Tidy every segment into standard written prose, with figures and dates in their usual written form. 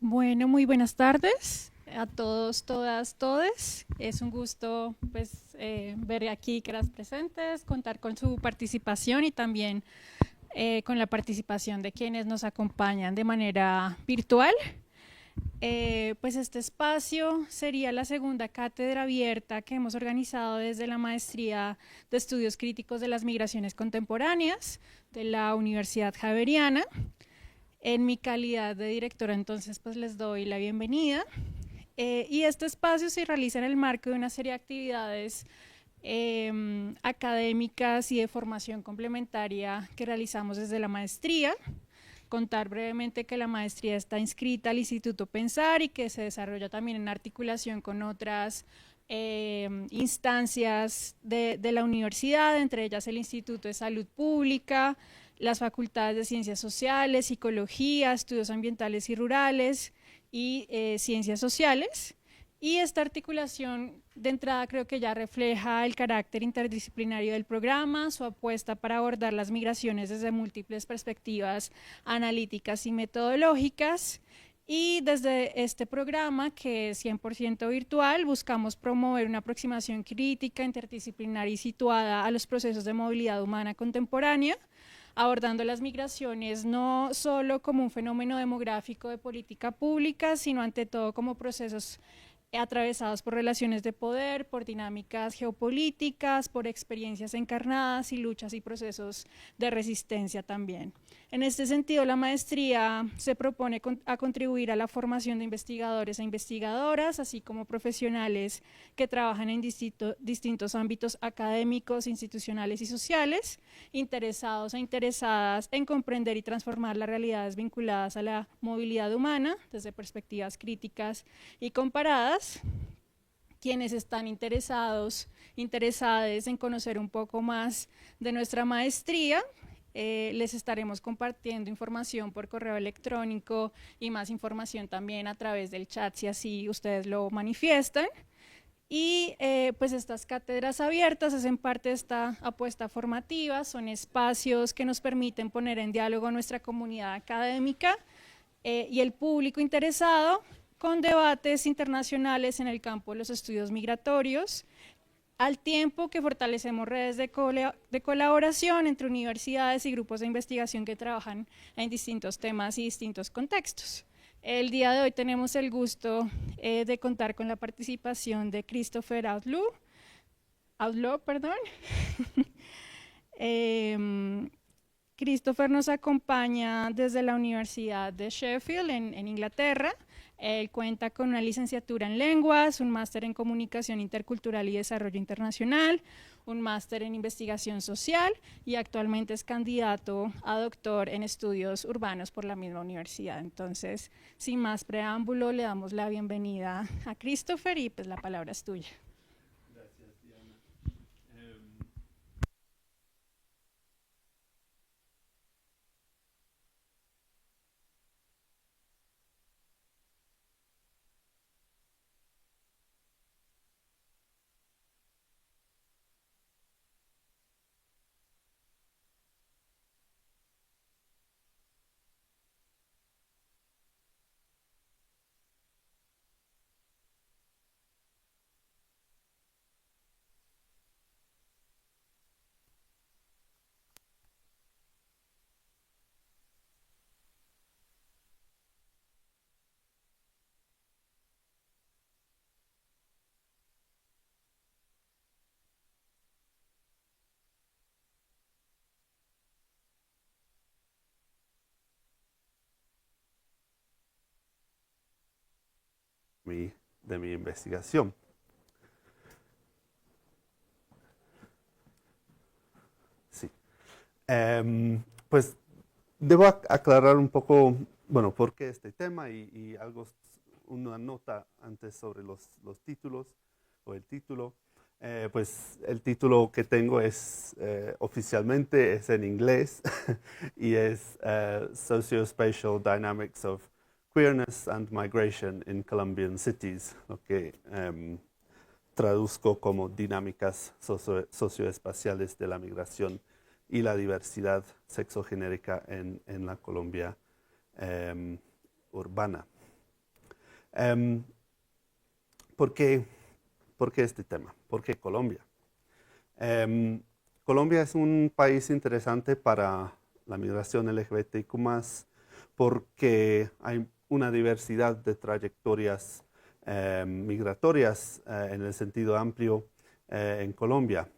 Bueno, muy buenas tardes a todos, todas, todes. Es un gusto ver aquí que las presentes, contar con su participación y también con la participación de quienes nos acompañan de manera virtual. Pues este espacio sería la segunda cátedra abierta que hemos organizado desde la Maestría de Estudios Críticos de las Migraciones Contemporáneas de la Universidad Javeriana. En mi calidad de directora, entonces, pues les doy la bienvenida. Y este espacio se realiza en el marco de una serie de actividades académicas y de formación complementaria que realizamos desde la maestría. Contar brevemente que la maestría está inscrita al Instituto Pensar y que se desarrolla también en articulación con otras instancias de la universidad, entre ellas el Instituto de Salud Pública, las facultades de Ciencias Sociales, Psicología, Estudios Ambientales y Rurales y Ciencias Sociales. Y esta articulación de entrada creo que ya refleja el carácter interdisciplinario del programa, su apuesta para abordar las migraciones desde múltiples perspectivas analíticas y metodológicas. Y desde este programa, que es 100% virtual, buscamos promover una aproximación crítica, interdisciplinaria y situada a los procesos de movilidad humana contemporánea, abordando las migraciones no solo como un fenómeno demográfico de política pública, sino ante todo como procesos atravesados por relaciones de poder, por dinámicas geopolíticas, por experiencias encarnadas y luchas y procesos de resistencia también. En este sentido, la maestría se propone a contribuir a la formación de investigadores e investigadoras, así como profesionales que trabajan en distintos ámbitos académicos, institucionales y sociales, interesados e interesadas en comprender y transformar las realidades vinculadas a la movilidad humana desde perspectivas críticas y comparadas. Quienes están interesadas en conocer un poco más de nuestra maestría, les estaremos compartiendo información por correo electrónico y más información también a través del chat si así ustedes lo manifiestan. Y pues estas cátedras abiertas hacen parte de esta apuesta formativa, son espacios que nos permiten poner en diálogo a nuestra comunidad académica y el público interesado con debates internacionales en el campo de los estudios migratorios, al tiempo que fortalecemos redes de colaboración entre universidades y grupos de investigación que trabajan en distintos temas y distintos contextos. El día de hoy tenemos el gusto de contar con la participación de Christopher Outlaw, perdón. eh, Christopher nos acompaña desde la Universidad de Sheffield en Inglaterra. Él cuenta con una licenciatura en lenguas, un máster en comunicación intercultural y desarrollo internacional, un máster en investigación social y actualmente es candidato a doctor en estudios urbanos por la misma universidad. Entonces, sin más preámbulo, le damos la bienvenida a Christopher y pues la palabra es tuya. Gracias, Diana. de mi investigación. Sí. Pues debo aclarar un poco, bueno, por qué este tema y algo, una nota antes sobre los títulos o el título. Pues el título que tengo es oficialmente es en inglés y es Sociospatial Dynamics of Queerness and Migration in Colombian Cities, lo que traduzco como dinámicas socioespaciales de la migración y la diversidad sexogenérica en la Colombia urbana. Em, ¿por qué, por qué este tema? ¿Por qué Colombia? Colombia es un país interesante para la migración LGBTIQ+, porque hay una diversidad de trayectorias migratorias en el sentido amplio en Colombia.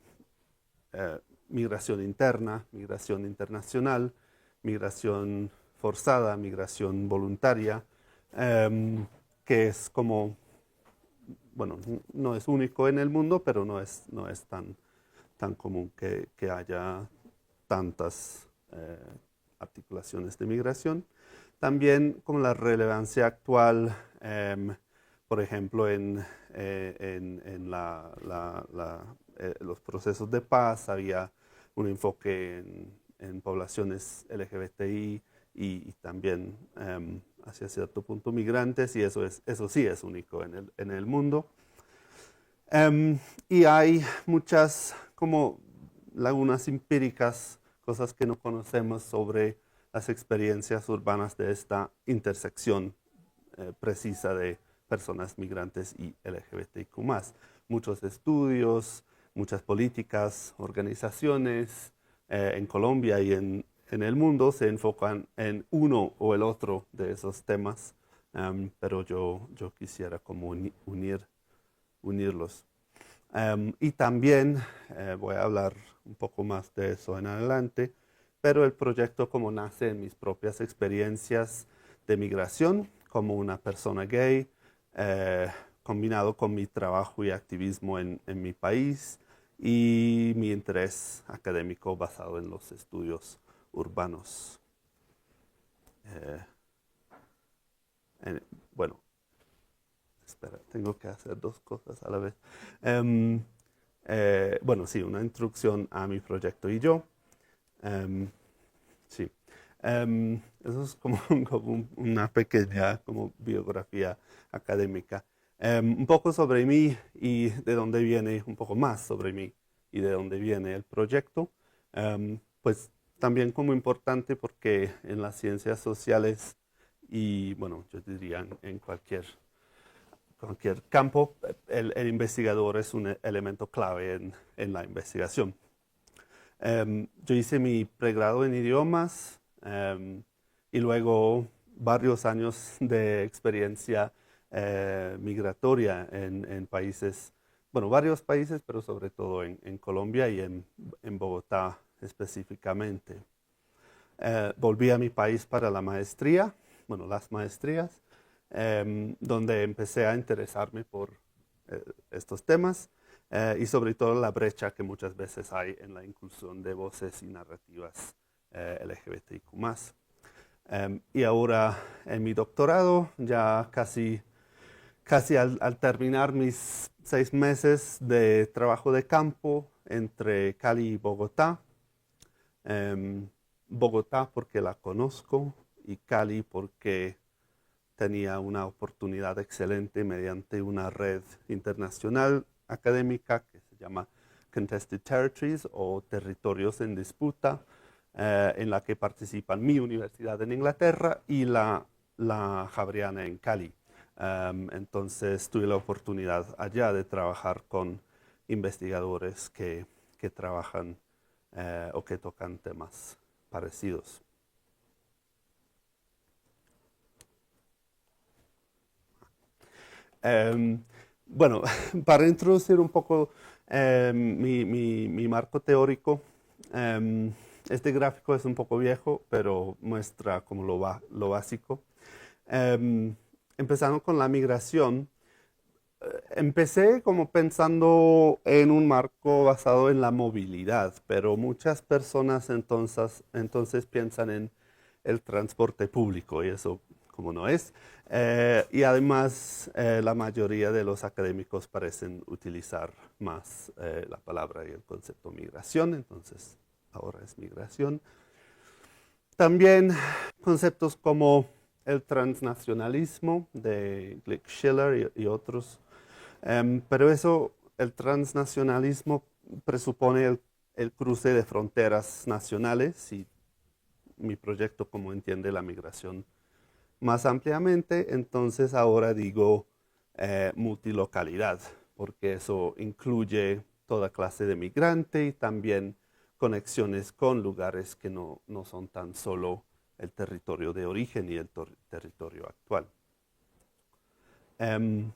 Migración interna, migración internacional, migración forzada, migración voluntaria, que es como, bueno, no es único en el mundo, pero no es tan común que haya tantas articulaciones de migración. También con la relevancia actual, por ejemplo, en los procesos de paz, había un enfoque en poblaciones LGBTI y también hacia cierto punto migrantes, y eso sí es único en el mundo. Y hay muchas como lagunas empíricas, cosas que no conocemos sobre las experiencias urbanas de esta intersección precisa de personas migrantes y LGBTIQ+. Muchos estudios, muchas políticas, organizaciones en Colombia y en el mundo se enfocan en uno o el otro de esos temas, pero yo quisiera como unirlos. Y también voy a hablar un poco más de eso en adelante, pero el proyecto como nace en mis propias experiencias de migración como una persona gay, combinado con mi trabajo y activismo en mi país y mi interés académico basado en los estudios urbanos. Bueno, espera, tengo que hacer dos cosas a la vez. Bueno, sí, una introducción a mi proyecto y yo. Sí. Eso es como, como una pequeña como biografía académica. Un poco sobre mí y de dónde viene, un poco más sobre mí y de dónde viene el proyecto. Pues también como importante porque en las ciencias sociales y bueno, yo diría en cualquier campo, el investigador es un elemento clave en la investigación. Yo hice mi pregrado en idiomas y luego varios años de experiencia migratoria en países, bueno, varios países, pero sobre todo en Colombia y en Bogotá específicamente. Volví a mi país para la maestría, bueno, las maestrías, donde empecé a interesarme por estos temas y sobre todo la brecha que muchas veces hay en la inclusión de voces y narrativas LGBTIQ+. Y ahora en mi doctorado, ya casi al terminar mis 6 meses de trabajo de campo entre Cali y Bogotá, Bogotá porque la conozco y Cali porque tenía una oportunidad excelente mediante una red internacional académica que se llama Contested Territories o Territorios en Disputa, en la que participan mi universidad en Inglaterra y la Javeriana en Cali. Entonces tuve la oportunidad allá de trabajar con investigadores que trabajan o que tocan temas parecidos. Bueno, para introducir un poco mi marco teórico, este gráfico es un poco viejo, pero muestra como lo básico. Empezando con la migración, empecé como pensando en un marco basado en la movilidad, pero muchas personas entonces piensan en el transporte público y eso como no es. Y además la mayoría de los académicos parecen utilizar más la palabra y el concepto migración, entonces ahora es migración. También conceptos como el transnacionalismo de Glick Schiller y otros. Pero el transnacionalismo presupone el cruce de fronteras nacionales y mi proyecto, como entiende la migración, más ampliamente, entonces ahora digo multilocalidad, porque eso incluye toda clase de migrante y también conexiones con lugares que no son tan solo el territorio de origen y el territorio actual. En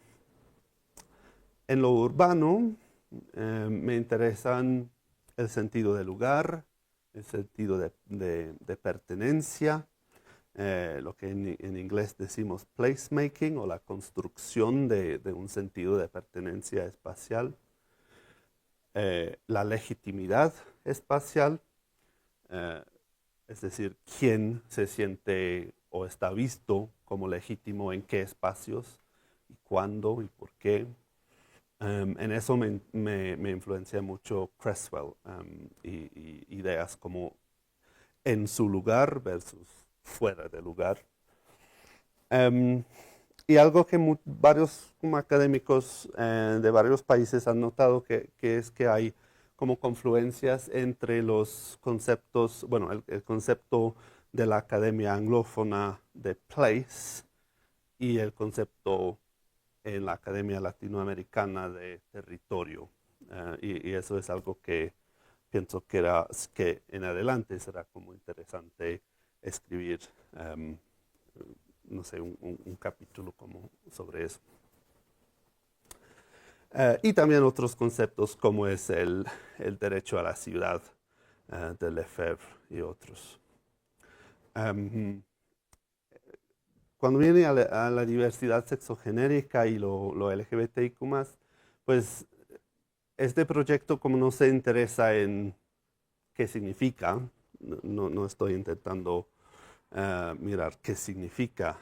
lo urbano me interesan el sentido de lugar, el sentido de pertenencia, lo que en inglés decimos placemaking o la construcción de un sentido de pertenencia espacial, la legitimidad espacial, eh, es decir, quién se siente o está visto como legítimo en qué espacios y cuándo y por qué. En eso me influencia mucho Creswell y ideas como en su lugar versus fuera de lugar. Y algo que varios como académicos de varios países han notado que es que hay como confluencias entre los conceptos, bueno, el concepto de la academia anglófona de place y el concepto en la academia latinoamericana de territorio. Y eso es algo que pienso que en adelante será como interesante escribir, no sé, un capítulo como sobre eso. Y también otros conceptos como es el derecho a la ciudad de Lefebvre y otros. Cuando viene a la diversidad sexogenérica y lo LGBTIQ+, pues este proyecto como no se interesa en qué significa, no estoy intentando mirar qué significa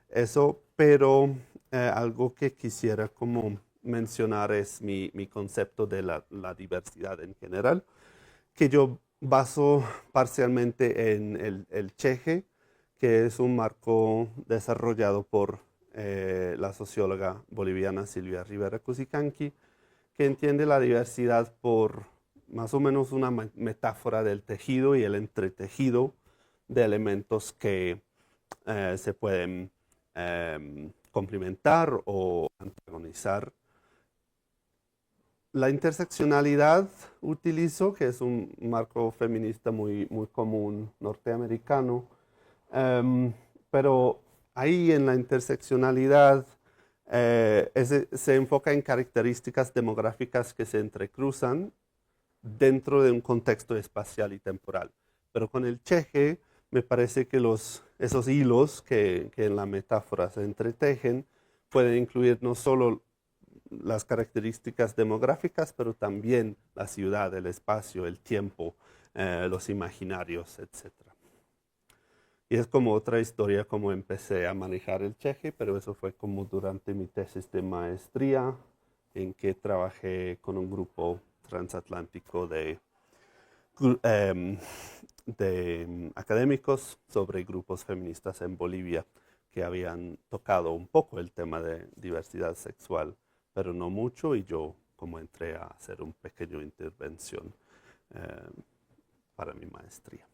eso, pero algo que quisiera como mencionar es mi concepto de la diversidad en general, que yo baso parcialmente en el Cheje, que es un marco desarrollado por la socióloga boliviana Silvia Rivera Cusicanqui, que entiende la diversidad por más o menos una metáfora del tejido y el entretejido de elementos que se pueden complementar o antagonizar. La interseccionalidad utilizo, que es un marco feminista muy común norteamericano, pero ahí en la interseccionalidad se enfoca en características demográficas que se entrecruzan dentro de un contexto espacial y temporal. Pero con el Cheje me parece que esos hilos que en la metáfora se entretejen pueden incluir no solo las características demográficas, pero también la ciudad, el espacio, el tiempo, los imaginarios, etc. Y es como otra historia como empecé a manejar el Cheje, pero eso fue como durante mi tesis de maestría, en que trabajé con un grupo transatlántico de académicos sobre grupos feministas en Bolivia que habían tocado un poco el tema de diversidad sexual, pero no mucho, y yo como entré a hacer un pequeño intervención para mi maestría.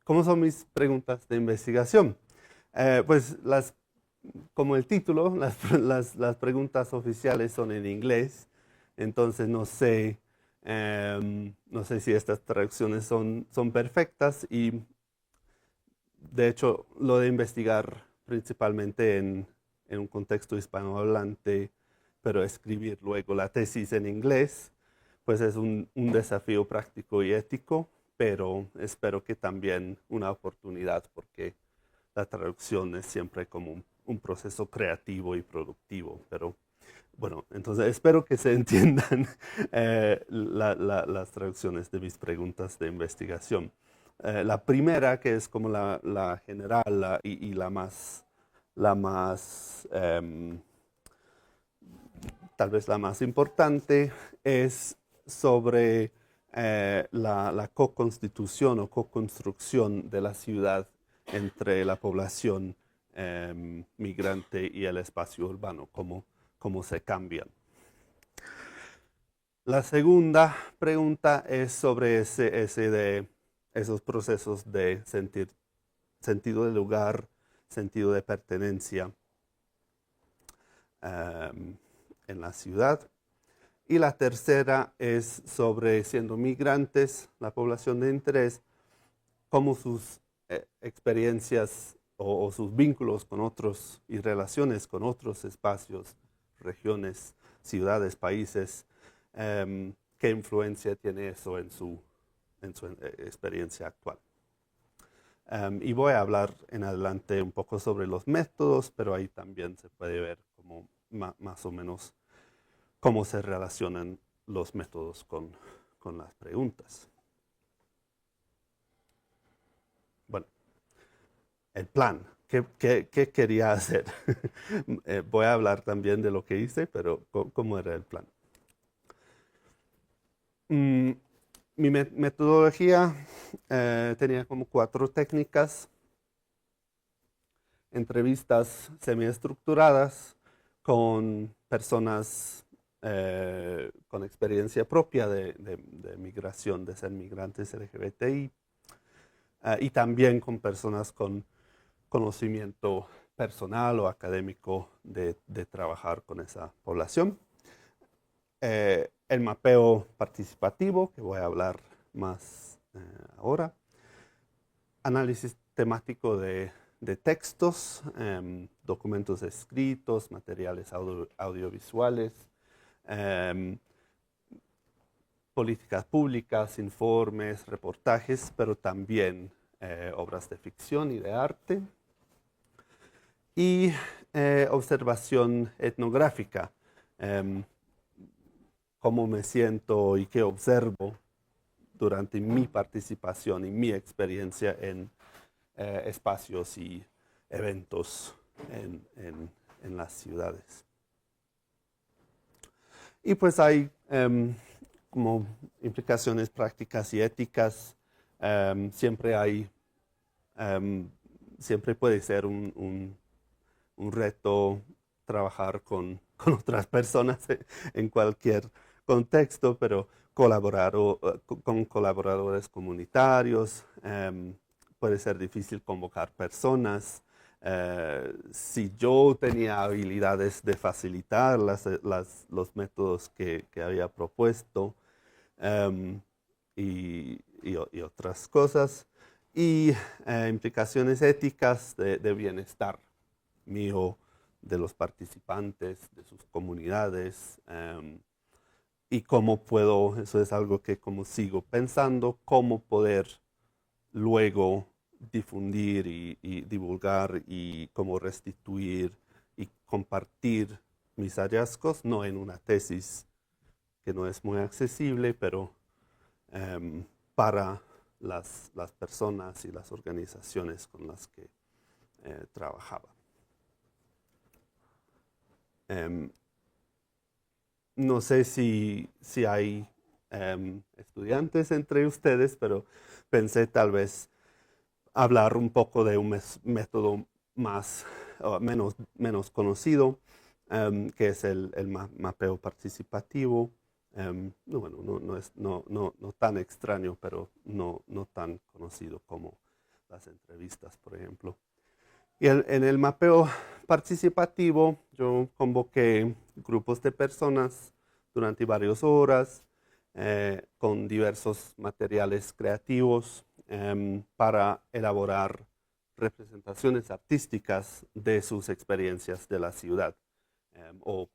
¿Cómo son mis preguntas de investigación? Pues como el título, las preguntas oficiales son en inglés, entonces no sé si estas traducciones son perfectas y de hecho lo de investigar principalmente en un contexto hispanohablante, pero escribir luego la tesis en inglés, pues es un desafío práctico y ético, pero espero que también una oportunidad porque la traducción es siempre como un proceso creativo y productivo, pero bueno, entonces espero que se entiendan las traducciones de mis preguntas de investigación. La primera, que es como la general y la más tal vez la más importante, es sobre la co-constitución o co-construcción de la ciudad entre la población migrante y el espacio urbano, cómo se cambian. La segunda pregunta es sobre esos procesos de sentido de lugar, sentido de pertenencia en la ciudad. Y la tercera es sobre, siendo migrantes, la población de interés, cómo sus experiencias o sus vínculos con otros y relaciones con otros espacios, regiones, ciudades, países, qué influencia tiene eso en su experiencia actual. Y voy a hablar en adelante un poco sobre los métodos, pero ahí también se puede ver como más o menos cómo se relacionan los métodos con las preguntas. Bueno, el plan. ¿Qué quería hacer? Voy a hablar también de lo que hice, pero ¿cómo era el plan? Mi metodología tenía como 4 técnicas: entrevistas semiestructuradas con personas con experiencia propia de migración, de ser migrantes LGBTI, y también con personas con conocimiento personal o académico de trabajar con esa población. El mapeo participativo, que voy a hablar más ahora. Análisis temático de textos, documentos escritos, materiales audiovisuales, políticas públicas, informes, reportajes, pero también obras de ficción y de arte. Y observación etnográfica, cómo me siento y qué observo durante mi participación y mi experiencia en espacios y eventos en las ciudades. Y pues hay como implicaciones prácticas y éticas. Siempre puede ser un reto trabajar con otras personas en cualquier contexto, pero colaborar con colaboradores comunitarios. Puede ser difícil convocar personas. Si yo tenía habilidades de facilitar los métodos que había propuesto, y otras cosas, y implicaciones éticas de bienestar mío, de los participantes, de sus comunidades, y cómo puedo, eso es algo que como sigo pensando, cómo poder luego difundir y divulgar y cómo restituir y compartir mis hallazgos, no en una tesis que no es muy accesible, pero para las personas y las organizaciones con las que trabajaba. No sé si hay estudiantes entre ustedes, pero pensé tal vez hablar un poco de un método menos conocido, que es el mapeo participativo. Bueno, no es no tan extraño, pero no tan conocido como las entrevistas, por ejemplo. Y en el mapeo participativo yo convoqué grupos de personas durante varias horas con diversos materiales creativos para elaborar representaciones artísticas de sus experiencias de la ciudad, o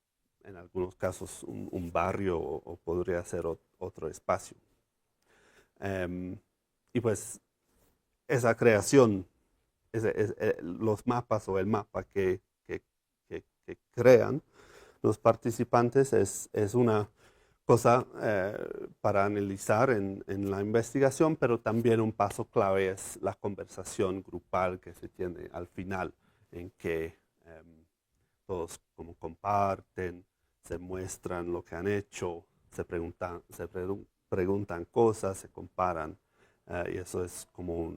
en algunos casos un barrio o podría ser otro espacio. Y pues esa creación, los mapas o el mapa que crean los participantes es una cosa para analizar en la investigación, pero también un paso clave es la conversación grupal que se tiene al final, en que todos como comparten, se muestran lo que han hecho, se preguntan cosas, se comparan, y eso es como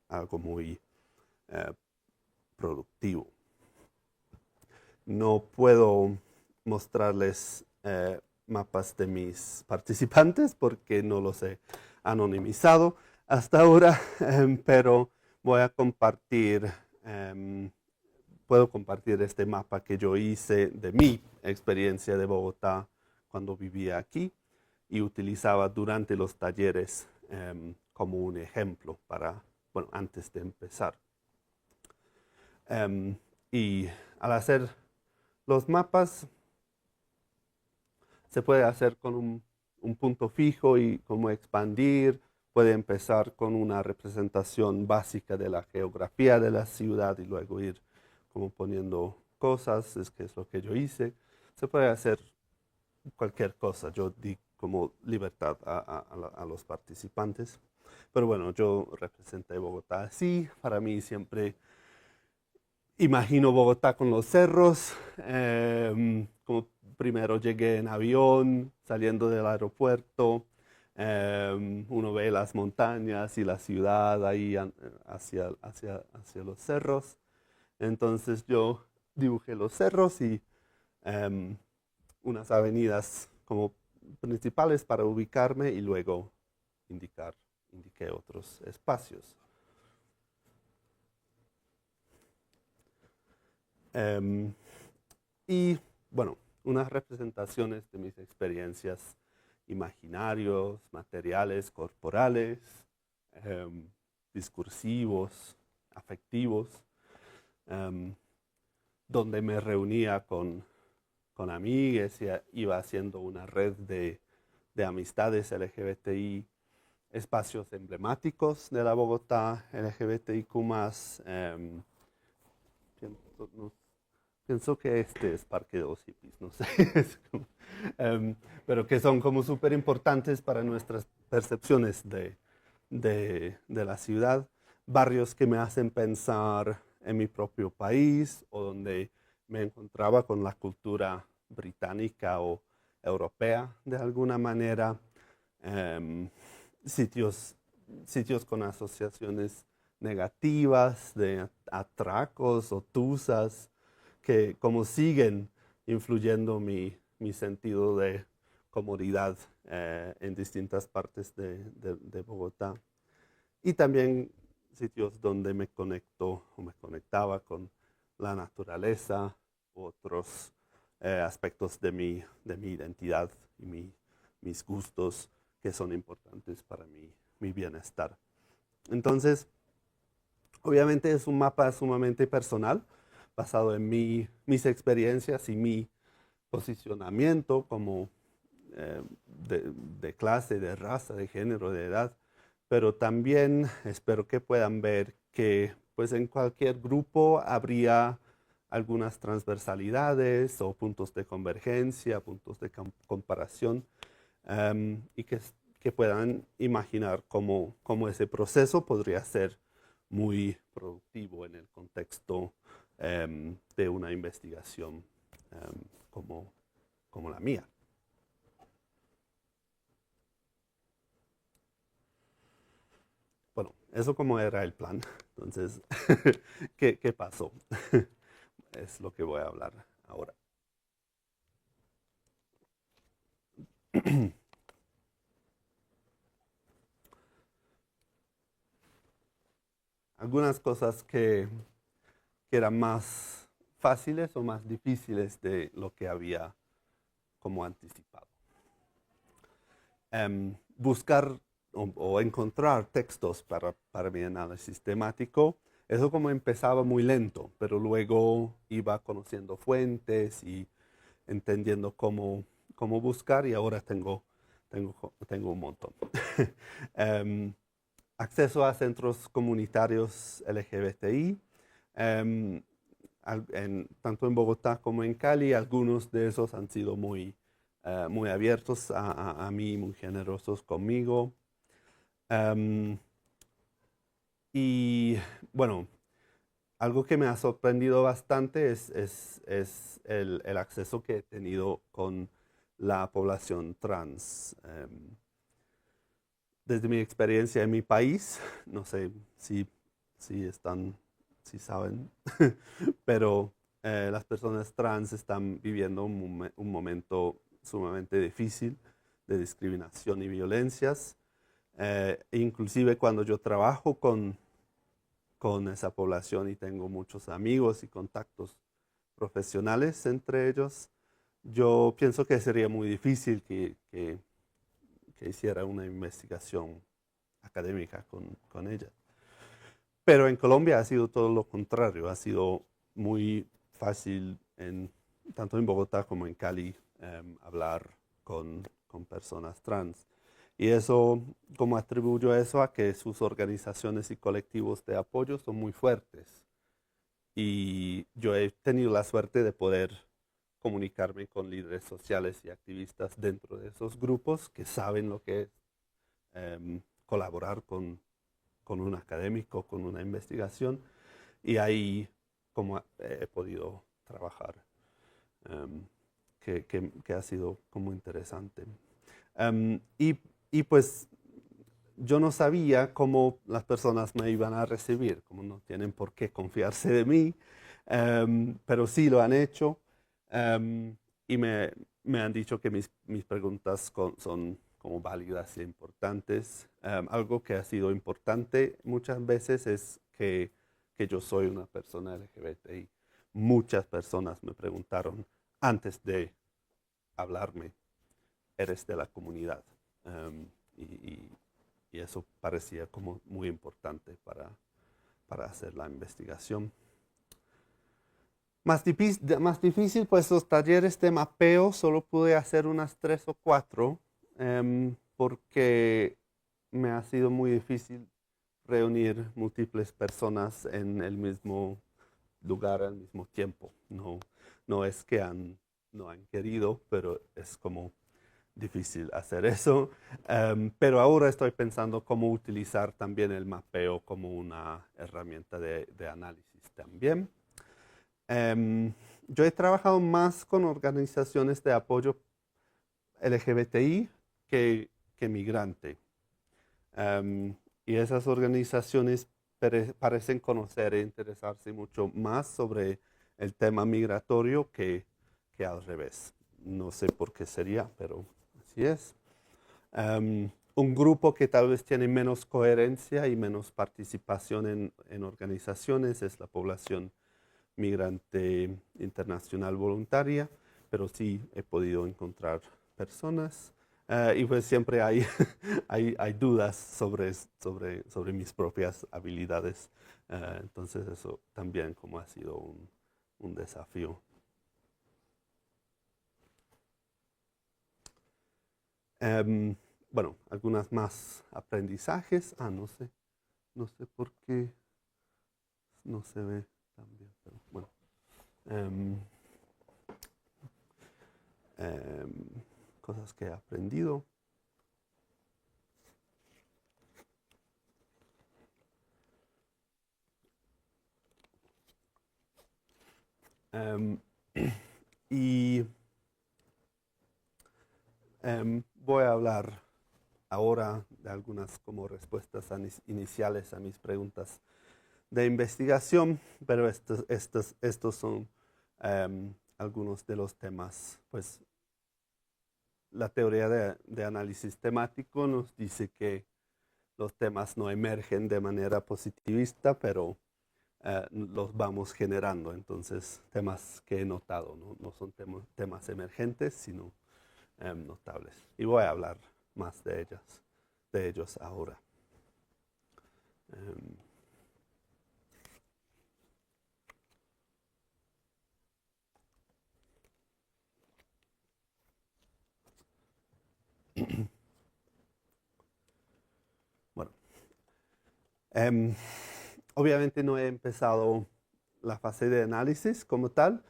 algo muy productivo. No puedo mostrarles mapas de mis participantes porque no los he anonimizado hasta ahora, pero voy a compartir, puedo compartir este mapa que yo hice de mi experiencia de Bogotá cuando vivía aquí y utilizaba durante los talleres como un ejemplo para, bueno, antes de empezar. Y al hacer los mapas, se puede hacer con un punto fijo y como expandir. Puede empezar con una representación básica de la geografía de la ciudad y luego ir como poniendo cosas, que es lo que yo hice. Se puede hacer cualquier cosa, yo di como libertad a los participantes. Pero bueno, yo representé Bogotá así, para mí siempre imagino Bogotá con los cerros, como primero llegué en avión, saliendo del aeropuerto, uno ve las montañas y la ciudad ahí hacia los cerros. Entonces yo dibujé los cerros y unas avenidas como principales para ubicarme y luego indiqué otros espacios. Y bueno, unas representaciones de mis experiencias imaginarios, materiales, corporales, discursivos, afectivos, donde me reunía con amigues y iba haciendo una red de amistades LGBTI, espacios emblemáticos de la Bogotá LGBTIQ+, pienso que este es Parque de los Hippies, no sé, pero que son como súper importantes para nuestras percepciones de la ciudad, barrios que me hacen pensar en mi propio país o donde me encontraba con la cultura británica o europea de alguna manera, sitios con asociaciones negativas de atracos o tusas que como siguen influyendo mi sentido de comodidad en distintas partes de Bogotá. Y también sitios donde me conecto o me conectaba con la naturaleza, otros aspectos de mi identidad y mis gustos que son importantes para mi bienestar. Entonces, obviamente es un mapa sumamente personal, basado en mis experiencias y mi posicionamiento como de clase, de raza, de género, de edad, pero también espero que puedan ver que pues en cualquier grupo habría algunas transversalidades o puntos de convergencia, puntos de comparación, y que puedan imaginar cómo ese proceso podría ser muy productivo en el contexto de una investigación como la mía. Bueno, eso como era el plan. Entonces, ¿qué pasó? Es lo que voy a hablar ahora. Algunas cosas que eran más fáciles o más difíciles de lo que había como anticipado. Buscar o encontrar textos para mi análisis temático, eso como empezaba muy lento, pero luego iba conociendo fuentes y entendiendo cómo buscar y ahora tengo un montón. Acceso a centros comunitarios LGBTI, tanto en Bogotá como en Cali, algunos de esos han sido muy abiertos a mí, muy generosos conmigo. Y bueno, algo que me ha sorprendido bastante es el acceso que he tenido con la población trans. Desde mi experiencia en mi país, no sé si saben, pero las personas trans están viviendo un momento sumamente difícil de discriminación y violencias. Inclusive cuando yo trabajo con esa población y tengo muchos amigos y contactos profesionales entre ellos, yo pienso que sería muy difícil que hiciera una investigación académica con ella. Pero en Colombia ha sido todo lo contrario, ha sido muy fácil, tanto en Bogotá como en Cali, hablar con personas trans. Y eso, como atribuyo eso a que sus organizaciones y colectivos de apoyo son muy fuertes. Y yo he tenido la suerte de poder comunicarme con líderes sociales y activistas dentro de esos grupos que saben lo que es colaborar con un académico, con una investigación, y ahí como he podido trabajar, que ha sido como interesante. Y pues yo no sabía cómo las personas me iban a recibir, como no tienen por qué confiarse de mí, pero sí lo han hecho, y me han dicho que mis preguntas son como válidas e importantes. Algo que ha sido importante muchas veces es que yo soy una persona LGBTI. Muchas personas me preguntaron antes de hablarme, ¿eres de la comunidad? Y, y eso parecía como muy importante para hacer la investigación. Más difícil, pues los talleres de mapeo solo pude hacer unas 3 o 4, porque me ha sido muy difícil reunir múltiples personas en el mismo lugar al mismo tiempo. No es que no han querido, pero es como difícil hacer eso. Pero ahora estoy pensando cómo utilizar también el mapeo como una herramienta de análisis también. Yo he trabajado más con organizaciones de apoyo LGBTI que migrante. Y esas organizaciones parecen conocer e interesarse mucho más sobre el tema migratorio que al revés. No sé por qué sería, pero así es. Un grupo que tal vez tiene menos coherencia y menos participación en organizaciones es la población migrante internacional voluntaria, pero sí he podido encontrar personas. Y pues siempre hay, hay dudas sobre mis propias habilidades. Entonces eso también como ha sido un desafío. Bueno, algunas más aprendizajes. No sé por qué no se ve tan bien, pero bueno. Em, em, Cosas que he aprendido. Em, y voy a hablar ahora de algunas como respuestas iniciales a mis preguntas de investigación, pero estos son algunos de los temas. Pues la teoría de análisis temático nos dice que los temas no emergen de manera positivista, pero los vamos generando. Entonces, temas que he notado, no son temas emergentes, sino notables. Y voy a hablar más de ellos ahora. Bueno, obviamente no he empezado la fase de análisis como tal,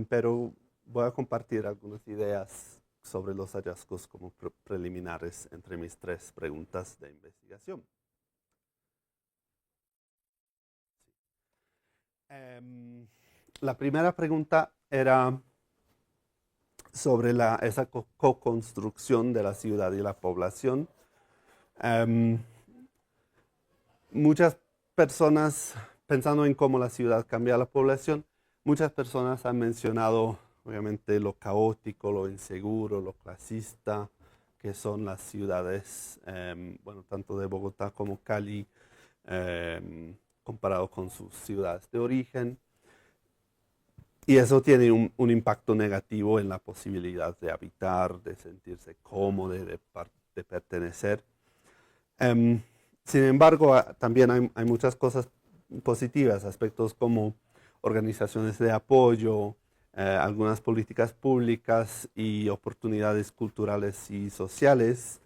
pero voy a compartir algunas ideas sobre los hallazgos como preliminares entre mis 3 preguntas de investigación. La primera pregunta era sobre esa co-construcción de la ciudad y la población. Muchas personas, pensando en cómo la ciudad cambia a la población, muchas personas han mencionado obviamente lo caótico, lo inseguro, lo clasista, que son las ciudades, bueno, tanto de Bogotá como Cali, comparado con sus ciudades de origen. Y eso tiene un impacto negativo en la posibilidad de habitar, de sentirse cómodo, de pertenecer. Em, Sin embargo, también hay muchas cosas positivas, aspectos como organizaciones de apoyo, algunas políticas públicas y oportunidades culturales y sociales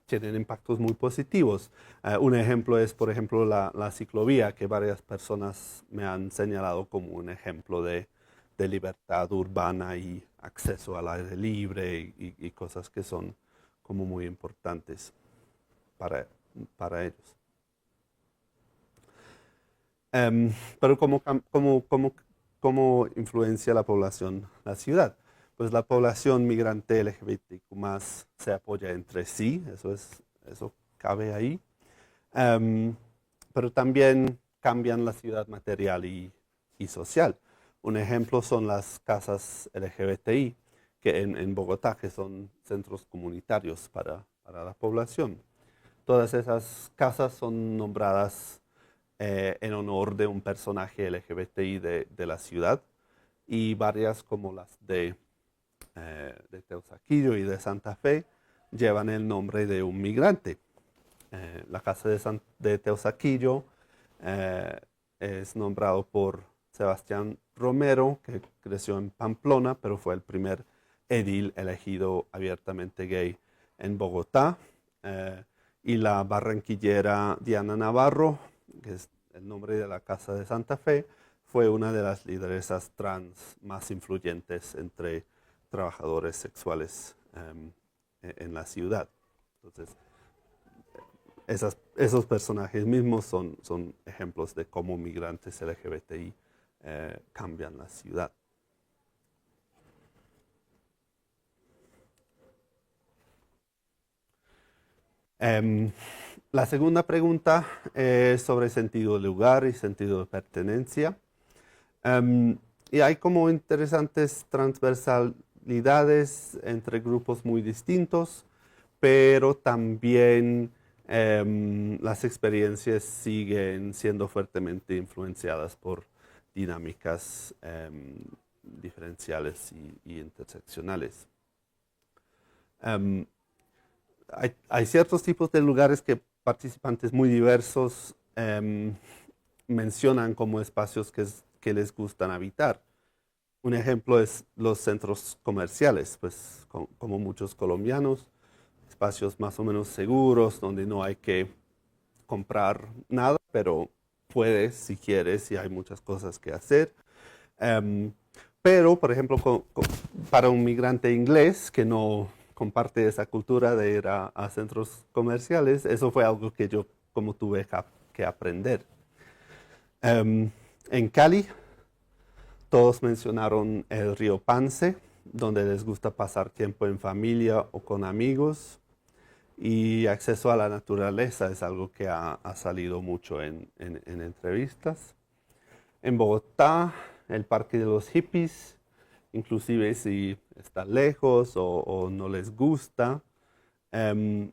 tienen impactos muy positivos. Un ejemplo es, por ejemplo, la ciclovía, que varias personas me han señalado como un ejemplo de libertad urbana y acceso al aire libre y cosas que son como muy importantes para, para ellos. Pero ¿cómo influencia la población la ciudad? Pues la población migrante LGBTQ más se apoya entre sí, eso cabe ahí. Em, pero también cambian la ciudad material y social. Un ejemplo son las casas LGBTI que en Bogotá, que son centros comunitarios para la población. Todas esas casas son nombradas en honor de un personaje LGBTI de la ciudad y varias como las de Teusaquillo y de Santa Fe llevan el nombre de un migrante. La casa de Teusaquillo es nombrado por Sebastián Romero, que creció en Pamplona, pero fue el primer edil elegido abiertamente gay en Bogotá. Y la barranquillera Diana Navarro, que es el nombre de la casa de Santa Fe, fue una de las lideresas trans más influyentes entre trabajadores sexuales en la ciudad. Entonces, esos personajes mismos son ejemplos de cómo migrantes LGBTI cambian la ciudad. Em, la segunda pregunta es sobre sentido de lugar y sentido de pertenencia. Y hay como interesantes transversalidades entre grupos muy distintos, pero también las experiencias siguen siendo fuertemente influenciadas por dinámicas diferenciales y interseccionales. Em, hay ciertos tipos de lugares que participantes muy diversos mencionan como espacios que les gustan habitar. Un ejemplo es los centros comerciales, pues como muchos colombianos, espacios más o menos seguros donde no hay que comprar nada, pero puedes si quieres y hay muchas cosas que hacer. Em, pero, por ejemplo, para un migrante inglés que no comparte esa cultura de ir a centros comerciales, eso fue algo que yo como tuve que aprender. En Cali, todos mencionaron el río Pance, donde les gusta pasar tiempo en familia o con amigos. Y acceso a la naturaleza es algo que ha salido mucho en entrevistas. En Bogotá, el Parque de los Hippies, inclusive si está lejos o no les gusta, em,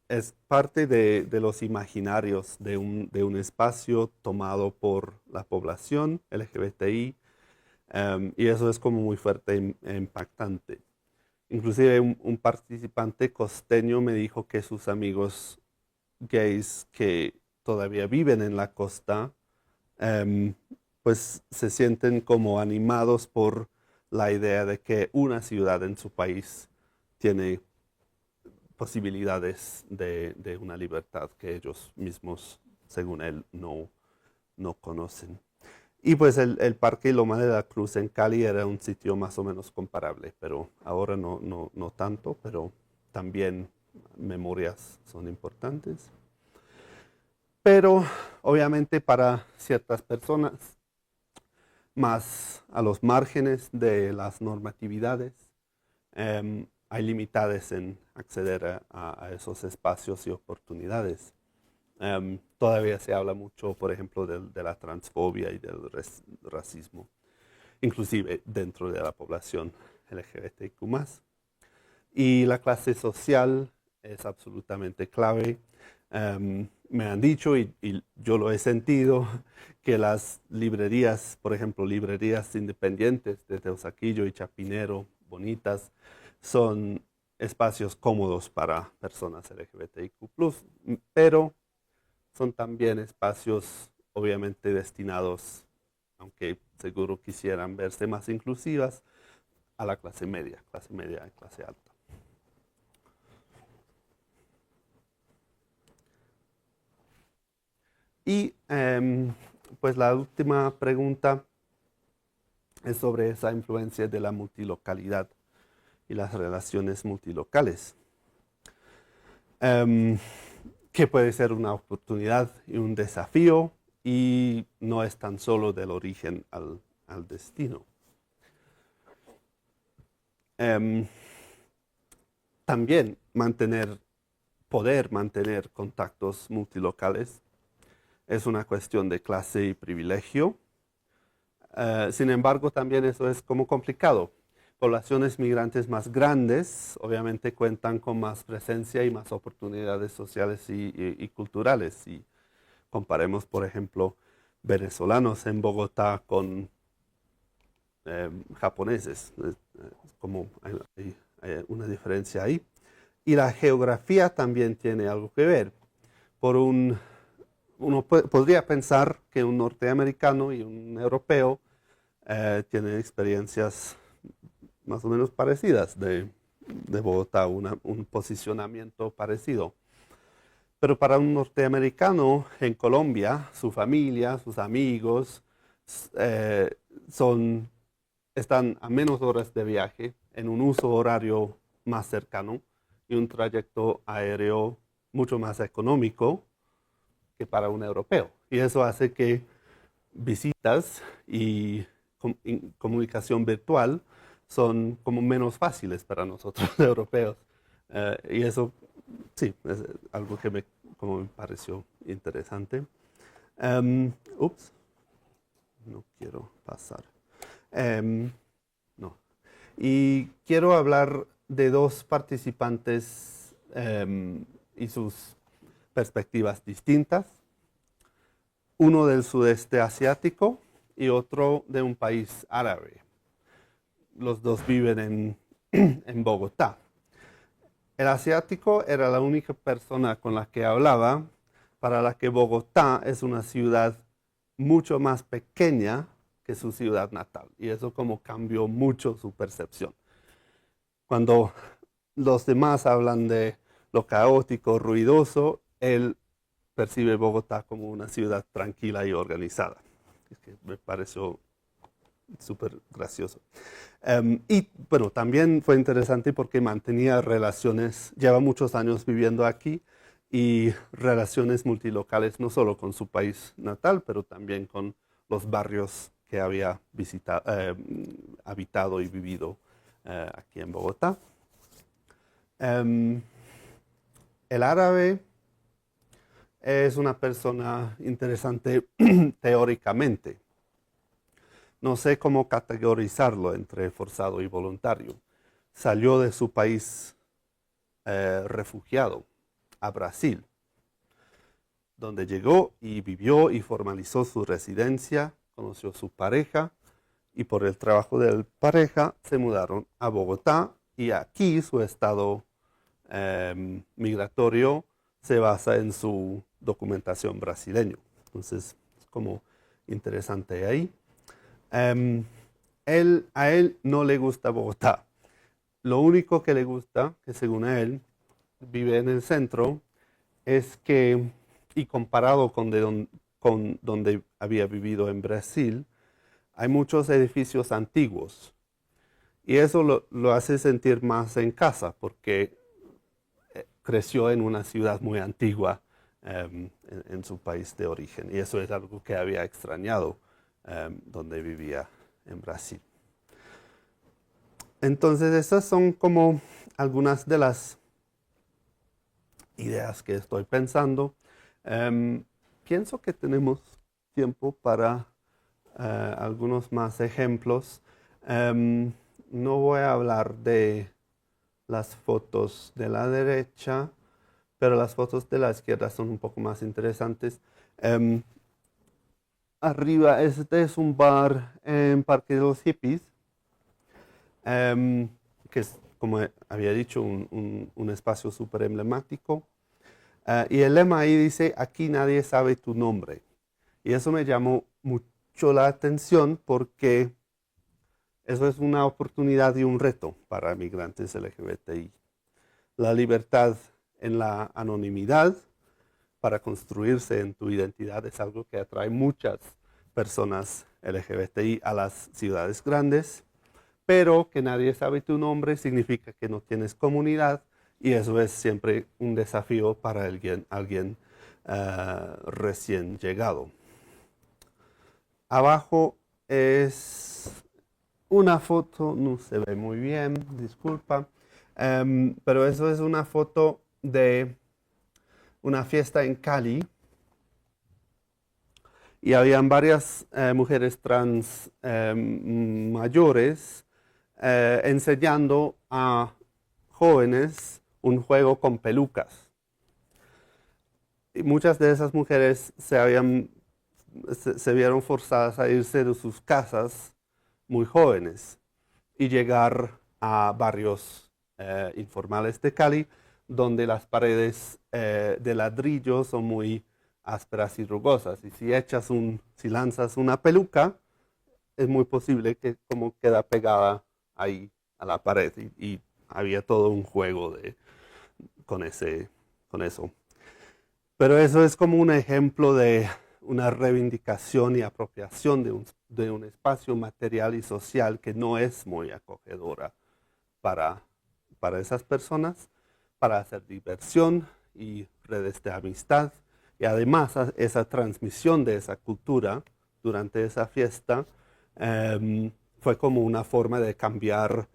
es parte de los imaginarios de un espacio tomado por la población LGBTI, y eso es como muy fuerte e impactante. Inclusive un participante costeño me dijo que sus amigos gays que todavía viven en la costa, em, pues se sienten como animados por la idea de que una ciudad en su país tiene posibilidades de una libertad que ellos mismos, según él, no conocen. Y pues el Parque Loma de la Cruz en Cali era un sitio más o menos comparable, pero ahora no tanto, pero también memorias son importantes. Pero obviamente para ciertas personas, más a los márgenes de las normatividades, hay limitades en acceder a esos espacios y oportunidades. Todavía se habla mucho, por ejemplo, de la transfobia y del racismo. inclusive dentro de la población LGBTQ+. Y la clase social es absolutamente clave. Me han dicho, y yo lo he sentido, que las librerías, por ejemplo, librerías independientes de Teusaquillo y Chapinero, bonitas, son espacios cómodos para personas LGBTIQ+, pero son también espacios obviamente destinados, aunque seguro quisieran verse más inclusivas, a la clase media y clase alta. Y pues la última pregunta es sobre esa influencia de la multilocalidad y las relaciones multilocales, que puede ser una oportunidad y un desafío, y no es tan solo del origen al destino. También poder mantener contactos multilocales es una cuestión de clase y privilegio. Sin embargo, también eso es como complicado. Poblaciones migrantes más grandes obviamente cuentan con más presencia y más oportunidades sociales y culturales. Si comparemos, por ejemplo, venezolanos en Bogotá con japoneses, como hay una diferencia ahí. Y la geografía también tiene algo que ver. Uno podría pensar que un norteamericano y un europeo tienen experiencias más o menos parecidas de Bogotá, un posicionamiento parecido. Pero para un norteamericano en Colombia, su familia, sus amigos, están a menos horas de viaje, en un uso horario más cercano y un trayecto aéreo mucho más económico que para un europeo. Y eso hace que visitas y comunicación virtual son como menos fáciles para nosotros europeos. Y eso, sí, es algo que como me pareció interesante. Ups, no quiero pasar. No. Y quiero hablar de dos participantes y sus perspectivas distintas. Uno del sudeste asiático y otro de un país árabe. Los dos viven en Bogotá. El asiático era la única persona con la que hablaba, para la que Bogotá es una ciudad mucho más pequeña que su ciudad natal. Y eso como cambió mucho su percepción. Cuando los demás hablan de lo caótico, ruidoso, él percibe Bogotá como una ciudad tranquila y organizada. Es que me pareció súper gracioso. Y bueno, también fue interesante porque mantenía relaciones, lleva muchos años viviendo aquí, y relaciones multilocales no solo con su país natal, pero también con los barrios que había habitado y vivido aquí en Bogotá. El árabe es una persona interesante teóricamente. No sé cómo categorizarlo entre forzado y voluntario. Salió de su país refugiado a Brasil, donde llegó y vivió y formalizó su residencia, conoció a su pareja, y por el trabajo de la pareja se mudaron a Bogotá, y aquí su estado migratorio se basa en su documentación brasileño. Entonces, es como interesante ahí. A él no le gusta Bogotá. Lo único que le gusta, que según él, vive en el centro, es que, y comparado con donde había vivido en Brasil, hay muchos edificios antiguos. Y eso lo hace sentir más en casa, porque creció en una ciudad muy antigua en su país de origen. Y eso es algo que había extrañado donde vivía en Brasil. Entonces, esas son como algunas de las ideas que estoy pensando. Pienso que tenemos tiempo para algunos más ejemplos. No voy a hablar de las fotos de la derecha, pero las fotos de la izquierda son un poco más interesantes. Arriba, este es un bar en Parque de los Hippies, que es, como había dicho, un espacio súper emblemático. Y el lema ahí dice, aquí nadie sabe tu nombre. Y eso me llamó mucho la atención porque eso es una oportunidad y un reto para migrantes LGBTI. La libertad en la anonimidad para construirse en tu identidad es algo que atrae muchas personas LGBTI a las ciudades grandes, pero que nadie sabe tu nombre significa que no tienes comunidad y eso es siempre un desafío para alguien recién llegado. Abajo es una foto, no se ve muy bien, disculpa, pero eso es una foto de una fiesta en Cali y habían varias mujeres trans mayores enseñando a jóvenes un juego con pelucas. Y muchas de esas mujeres se vieron forzadas a irse de sus casas muy jóvenes y llegar a barrios informales de Cali, donde las paredes de ladrillo son muy ásperas y rugosas. Y si lanzas una peluca, es muy posible que como queda pegada ahí a la pared. Y había todo un juego con eso. Pero eso es como un ejemplo de una reivindicación y apropiación de un espacio material y social que no es muy acogedora para esas personas, para hacer diversión y redes de amistad. Y además esa transmisión de esa cultura durante esa fiesta fue como una forma de cambiar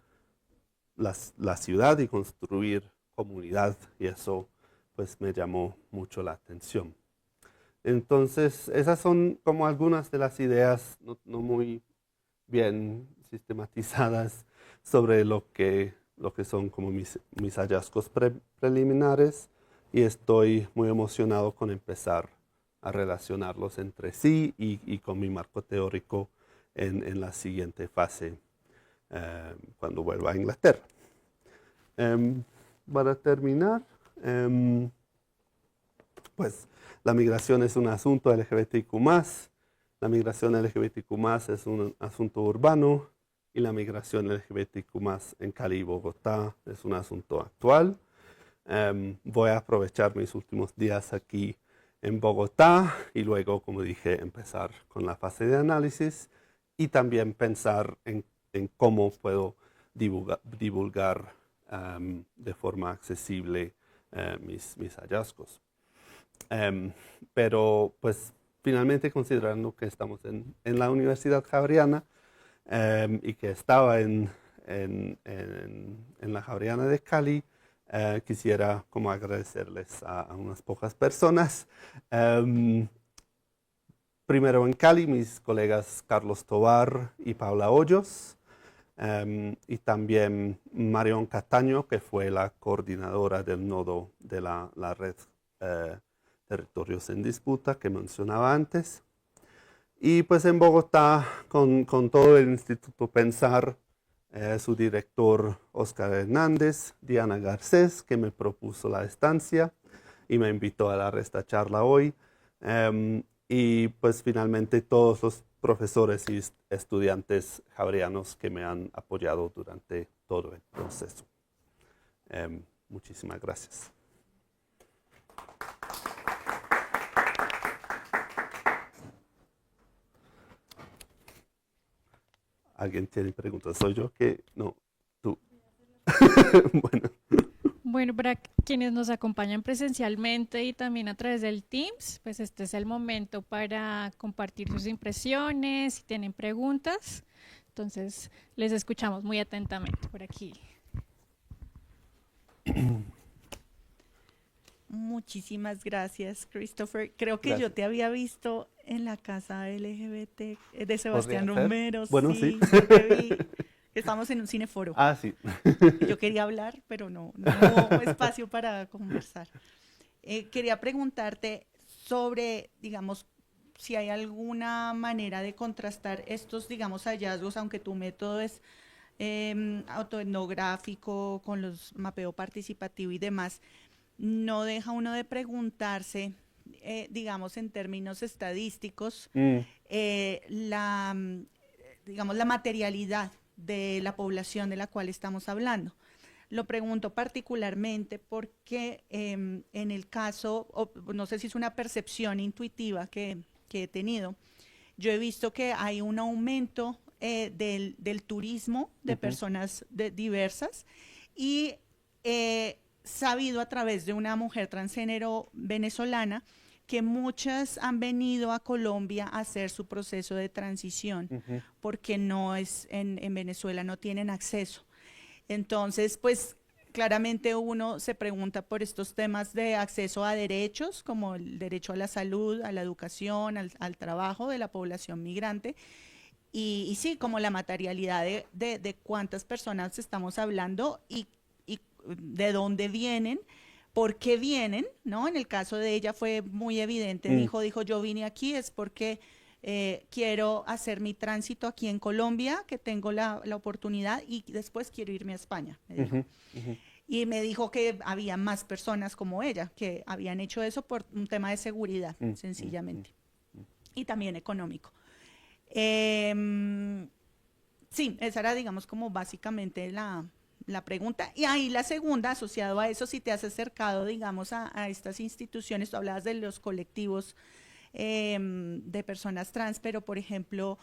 la ciudad y construir comunidad y eso pues me llamó mucho la atención. Entonces, esas son como algunas de las ideas no muy bien sistematizadas sobre lo que son como mis hallazgos preliminares y estoy muy emocionado con empezar a relacionarlos entre sí y con mi marco teórico en la siguiente fase cuando vuelva a Inglaterra. Para terminar, pues la migración es un asunto LGBTIQ+, la migración LGBTIQ+, es un asunto urbano y la migración LGBTIQ+, en Cali y Bogotá es un asunto actual. Voy a aprovechar mis últimos días aquí en Bogotá y luego, como dije, empezar con la fase de análisis y también pensar en cómo puedo divulgar de forma accesible mis hallazgos. Pero pues finalmente considerando que estamos en la Universidad Javeriana y que estaba en la Javeriana de Cali, quisiera como agradecerles a unas pocas personas. Primero en Cali, mis colegas Carlos Tovar y Paula Hoyos, y también Marion Cataño, que fue la coordinadora del nodo de la red Territorios en Disputa que mencionaba antes. Y pues en Bogotá, con todo el Instituto Pensar, su director Oscar Hernández, Diana Garcés, que me propuso la estancia y me invitó a dar esta charla hoy. Y pues finalmente todos los profesores y estudiantes javerianos que me han apoyado durante todo el proceso. Muchísimas gracias. ¿Alguien tiene preguntas? ¿Soy yo que? No, tú. Bueno. Bueno, para quienes nos acompañan presencialmente y también a través del Teams, pues este es el momento para compartir sus impresiones, si tienen preguntas. Entonces, les escuchamos muy atentamente por aquí. Muchísimas gracias, Christopher. Creo que Gracias. yo te había visto en la casa LGBT de Sebastián ¿Podría ser? Romero. Bueno, sí, sí. sí te vi. Estamos en un cineforo. Ah, sí. Yo quería hablar, pero no hubo espacio para conversar. Quería preguntarte sobre, digamos, si hay alguna manera de contrastar estos, digamos, hallazgos, aunque tu método es autoetnográfico, con los mapeo participativo y demás, no deja uno de preguntarse, digamos, en términos estadísticos, Mm, digamos, la materialidad de la población de la cual estamos hablando. Lo pregunto particularmente porque en el caso, no sé si es una percepción intuitiva que he tenido, yo he visto que hay un aumento del turismo de ujú, personas diversas y sabido a través de una mujer transgénero venezolana que muchas han venido a Colombia a hacer su proceso de transición ujú, porque no es en Venezuela no tienen acceso. Entonces, pues claramente uno se pregunta por estos temas de acceso a derechos, como el derecho a la salud, a la educación, al trabajo de la población migrante. Y sí, como la materialidad de cuántas personas estamos hablando y de dónde vienen, por qué vienen, ¿no? En el caso de ella fue muy evidente, mm, dijo, yo vine aquí es porque quiero hacer mi tránsito aquí en Colombia, que tengo la oportunidad y después quiero irme a España, me dijo. ujú, ujú, Y me dijo que había más personas como ella, que habían hecho eso por un tema de seguridad, mm, mm, mm, sencillamente, mm. y también económico. Eh, sí, esa era, digamos, como básicamente la pregunta. Y ahí la segunda, asociado a eso, si te has acercado, digamos, a estas instituciones, tú hablabas de los colectivos de personas trans, pero por ejemplo,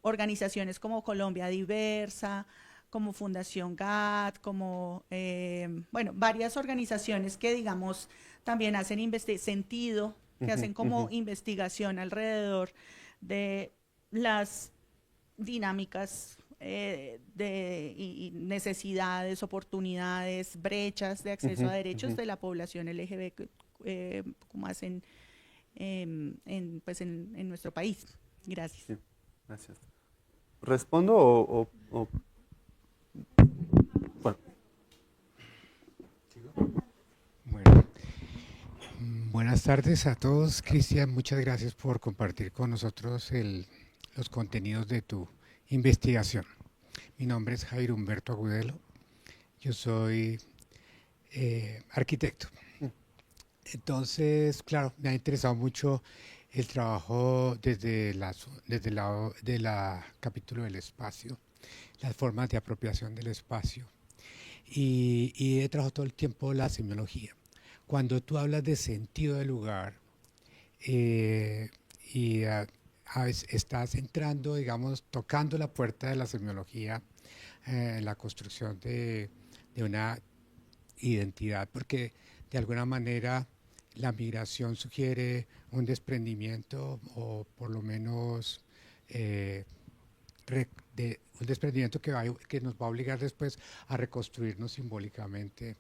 organizaciones como Colombia Diversa, como Fundación GAT, como, bueno, varias organizaciones que, digamos, también hacen sentido, que Ujú, hacen como ujú, investigación alrededor de las dinámicas y necesidades, oportunidades, brechas de acceso a ujú, derechos ujú. de la población LGBT, como hacen pues en nuestro país. Gracias. Sí, gracias. ¿Respondo o bueno, Bueno, buenas tardes a todos. Cristian, muchas gracias por compartir con nosotros los contenidos de tu investigación. Mi nombre es Jairo Humberto Agudelo. Yo soy arquitecto. mm, Entonces, claro, me ha interesado mucho el trabajo desde el lado de la capítulo del espacio, las formas de apropiación del espacio. Y he trabajado todo el tiempo la semiología. Cuando tú hablas de sentido del lugar eh, y estás entrando, digamos, tocando la puerta de la semiología en la construcción de una identidad, porque de alguna manera la migración sugiere un desprendimiento o por lo menos eh, de un desprendimiento que nos va a obligar después a reconstruirnos simbólicamente.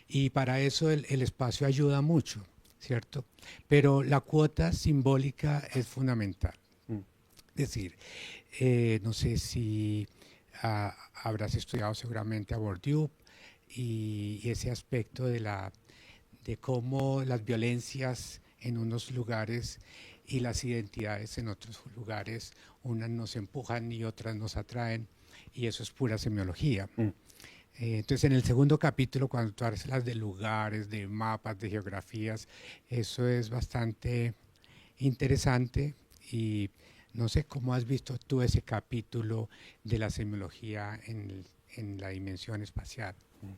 Y para eso el espacio ayuda mucho, ¿cierto? Pero la cuota simbólica es fundamental. mm, Es decir, no sé si habrás estudiado seguramente a Bourdieu y ese aspecto de cómo las violencias en unos lugares y las identidades en otros lugares, unas nos empujan y otras nos atraen, y eso es pura semiología. mm, Entonces, en el segundo capítulo, cuando tú hablas de lugares, de mapas, de geografías, eso es bastante interesante y no sé cómo has visto tú ese capítulo de la semiología en la dimensión espacial. mm.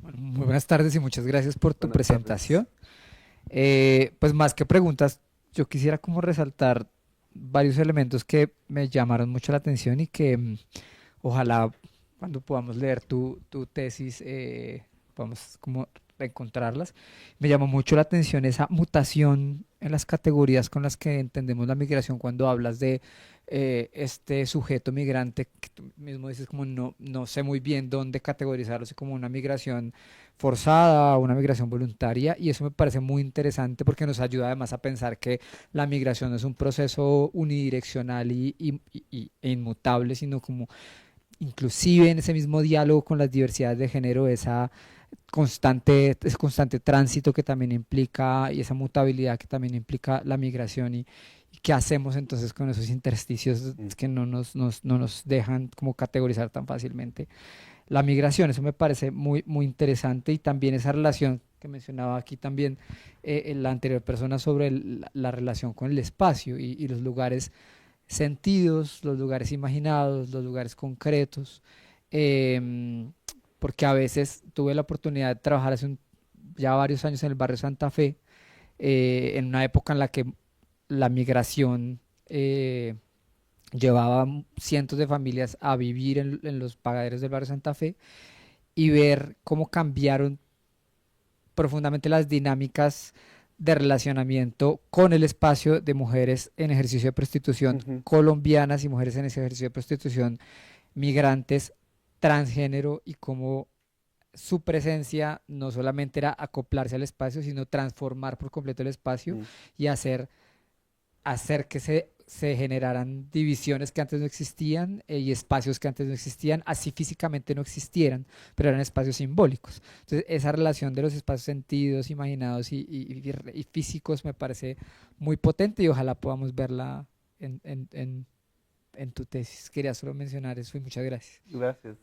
Bueno, muy buenas tardes y muchas gracias por tu Buenas tardes. presentación. Pues más que preguntas, yo quisiera como resaltar varios elementos que me llamaron mucho la atención y que ojalá cuando podamos leer tu tesis podamos como encontrarlas. Me llamó mucho la atención esa mutación en las categorías con las que entendemos la migración cuando hablas de este sujeto migrante, que tú mismo dices como no sé muy bien dónde categorizarlo, si como una migración forzada o una migración voluntaria, y eso me parece muy interesante porque nos ayuda además a pensar que la migración no es un proceso unidireccional e inmutable, sino como inclusive en ese mismo diálogo con las diversidades de género, ese constante tránsito que también implica y esa mutabilidad que también implica la migración y qué hacemos entonces con esos intersticios que no nos dejan como categorizar tan fácilmente la migración. Eso me parece muy, muy interesante y también esa relación que mencionaba aquí también la anterior persona sobre la relación con el espacio y los lugares sentidos, los lugares imaginados, los lugares concretos, em, porque a veces tuve la oportunidad de trabajar ya varios años en el barrio Santa Fe, en una época en la que la migración llevaba cientos de familias a vivir en los pagaderos del barrio Santa Fe y ver cómo cambiaron profundamente las dinámicas de relacionamiento con el espacio de mujeres en ejercicio de prostitución Ujú. colombianas y mujeres en ese ejercicio de prostitución migrantes transgénero y cómo su presencia no solamente era acoplarse al espacio, sino transformar por completo el espacio Mm. y hacer que se generaran divisiones que antes no existían y espacios que antes no existían, así físicamente no existieran, pero eran espacios simbólicos. Entonces, esa relación de los espacios sentidos, imaginados y físicos me parece muy potente y ojalá podamos verla en tu tesis. Quería solo mencionar eso y muchas gracias. Gracias.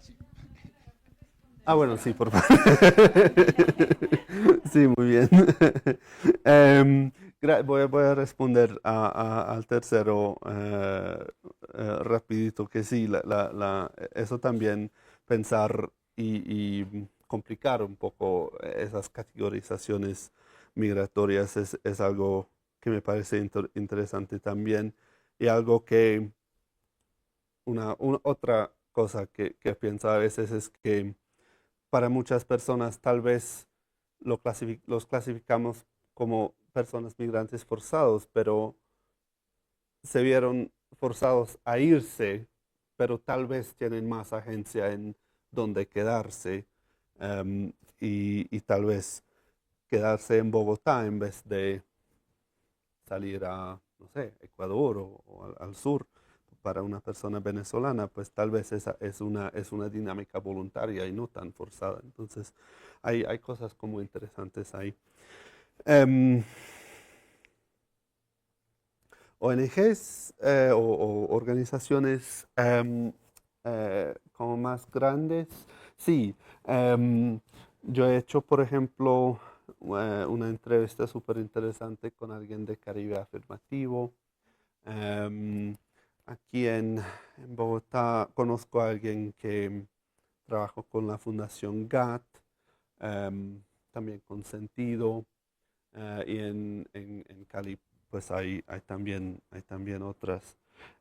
Sí. Bueno, sí, por favor. Sí, muy bien. Voy a responder al tercero rapidito, que sí, eso también pensar y complicar un poco esas categorizaciones migratorias es algo que me parece interesante también y algo que otra cosa que pienso a veces es que para muchas personas tal vez los clasificamos como personas migrantes forzados, pero se vieron forzados a irse, pero tal vez tienen más agencia en dónde quedarse y tal vez quedarse en Bogotá en vez de salir a, no sé, Ecuador o al sur. Para una persona venezolana, pues tal vez esa es una dinámica voluntaria y no tan forzada. Entonces, hay cosas como interesantes ahí. ONGs o organizaciones como más grandes, sí. Yo he hecho, por ejemplo, una entrevista súper interesante con alguien de Caribe Afirmativo. Aquí en Bogotá conozco a alguien que trabajó con la Fundación GAT, también con Sentido, y en Cali pues hay también otras.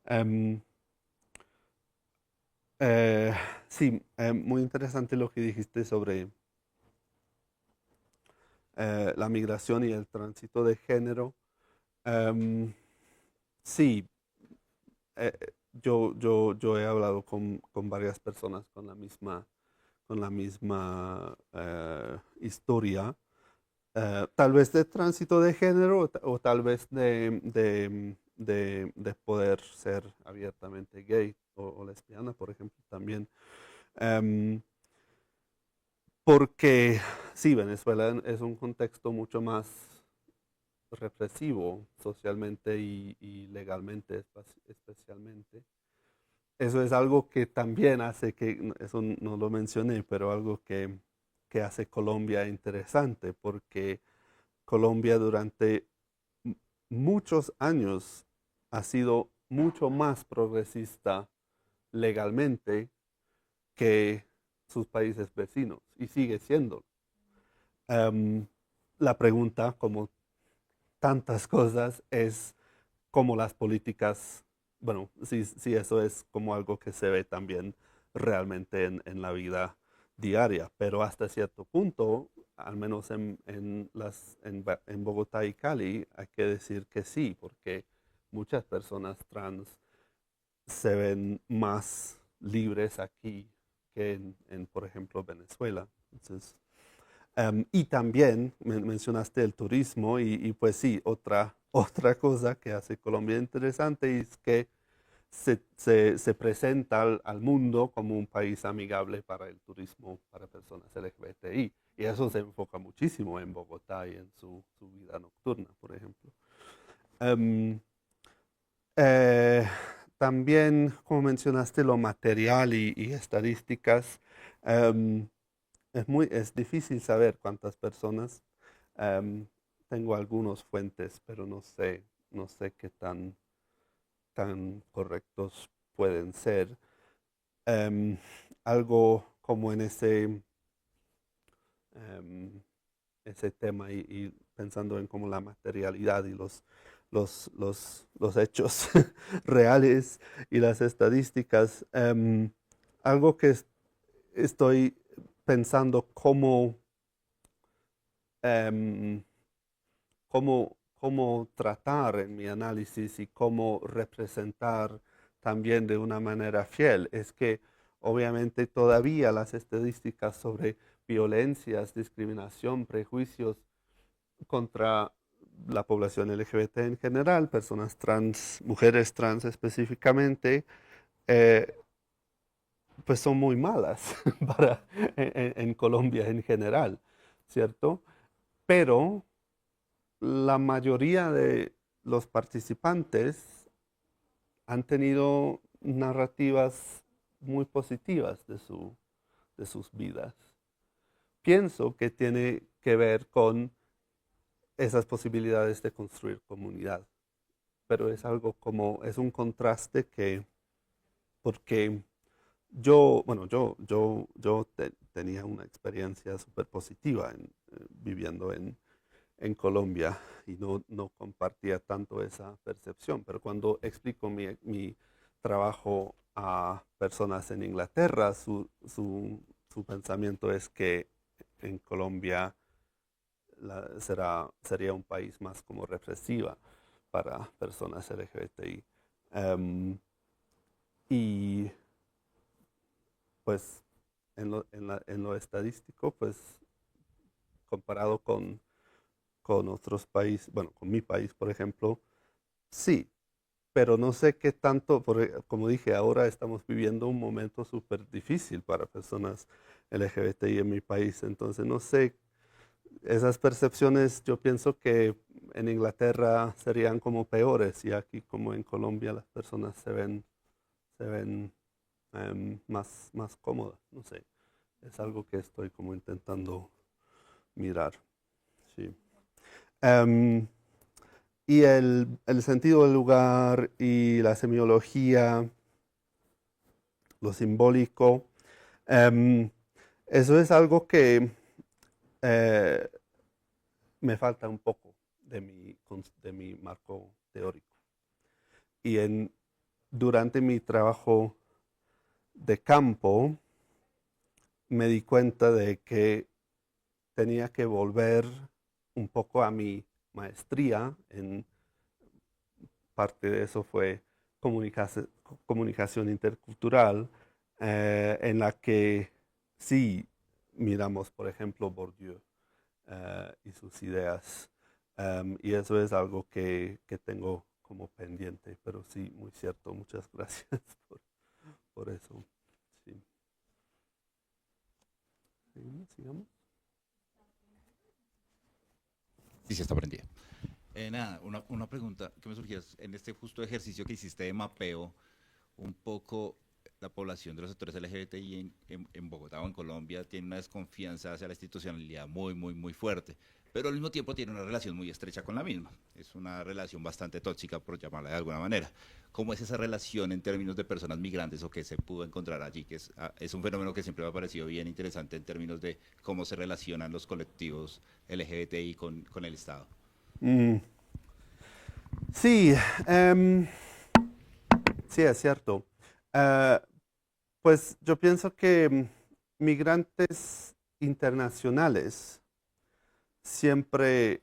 Em, sí, muy interesante lo que dijiste sobre la migración y el tránsito de género. Em, sí, eh, yo he hablado con varias personas con la misma historia, tal vez de tránsito de género o tal vez de poder ser abiertamente gay o lesbiana, por ejemplo, también. Em, Porque sí, Venezuela es un contexto mucho más represivo socialmente y legalmente especialmente. Eso es algo que también hace eso no lo mencioné, pero algo que hace Colombia interesante, porque Colombia durante muchos años ha sido mucho más progresista legalmente que sus países vecinos y sigue siendo. Em, la pregunta, como tantas cosas, es cómo las políticas, bueno, si eso es como algo que se ve también realmente en la vida diaria, pero hasta cierto punto al menos en Bogotá y Cali, hay que decir que sí, porque muchas personas trans se ven más libres aquí que por ejemplo, Venezuela. Entonces, y también mencionaste el turismo y pues sí, otra cosa que hace Colombia interesante es que se presenta al mundo como un país amigable para el turismo para personas LGBTI. Y eso se enfoca muchísimo en Bogotá y en su vida nocturna, por ejemplo. Em, eh, También, como mencionaste, lo material y estadísticas, em, es difícil saber cuántas personas. em, Tengo algunas fuentes, pero no sé qué tan correctos pueden ser. Em, Algo como en ese tema y pensando en como la materialidad y los hechos reales y las estadísticas. Algo que estoy pensando em, cómo tratar en mi análisis y cómo representar también de una manera fiel es que obviamente todavía las estadísticas sobre violencias, discriminación, prejuicios contra la población LGBT en general, personas trans, mujeres trans específicamente, eh, pues son muy malas en Colombia en general, ¿cierto? Pero la mayoría de los participantes han tenido narrativas muy positivas de sus vidas. Pienso que tiene que ver con esas posibilidades de construir comunidad, pero es algo como, es un contraste porque yo tenía una experiencia súper positiva viviendo en Colombia y no compartía tanto esa percepción, pero cuando explico mi trabajo a personas en Inglaterra, su pensamiento es que en Colombia sería un país más como represiva para personas LGBTI. Y pues en lo estadístico, pues comparado con otros países, bueno, con mi país, por ejemplo, sí, pero no sé qué tanto, como dije, ahora estamos viviendo un momento súper difícil para personas LGBTI en mi país, entonces no sé, esas percepciones yo pienso que en Inglaterra serían como peores y aquí como en Colombia las personas se ven más cómodas, no sé, es algo que estoy como intentando mirar, sí. Em, y el sentido del lugar y la semiología, lo simbólico, em, eso es algo que eh, me falta un poco de mi marco teórico. Y durante mi trabajo de campo me di cuenta de que tenía que volver un poco a mi maestría. En parte de eso fue comunicación intercultural, en la que sí miramos, por ejemplo, Bourdieu y sus ideas. Y eso es algo que tengo como pendiente, pero sí, muy cierto. Muchas gracias por eso. Sí. Sigamos. Sí, sí, está prendida. Nada, una pregunta que me surgía en este justo ejercicio que hiciste de mapeo, un poco la población de los sectores LGBTI en Bogotá o en Colombia tiene una desconfianza hacia la institucionalidad muy, muy, muy fuerte, pero al mismo tiempo tiene una relación muy estrecha con la misma. Es una relación bastante tóxica, por llamarla de alguna manera. ¿Cómo es esa relación en términos de personas migrantes o qué se pudo encontrar allí? Que es un fenómeno que siempre me ha parecido bien interesante en términos de cómo se relacionan los colectivos LGBTI con el Estado. Mm, sí, sí, es cierto. Eh, pues yo pienso que migrantes internacionales siempre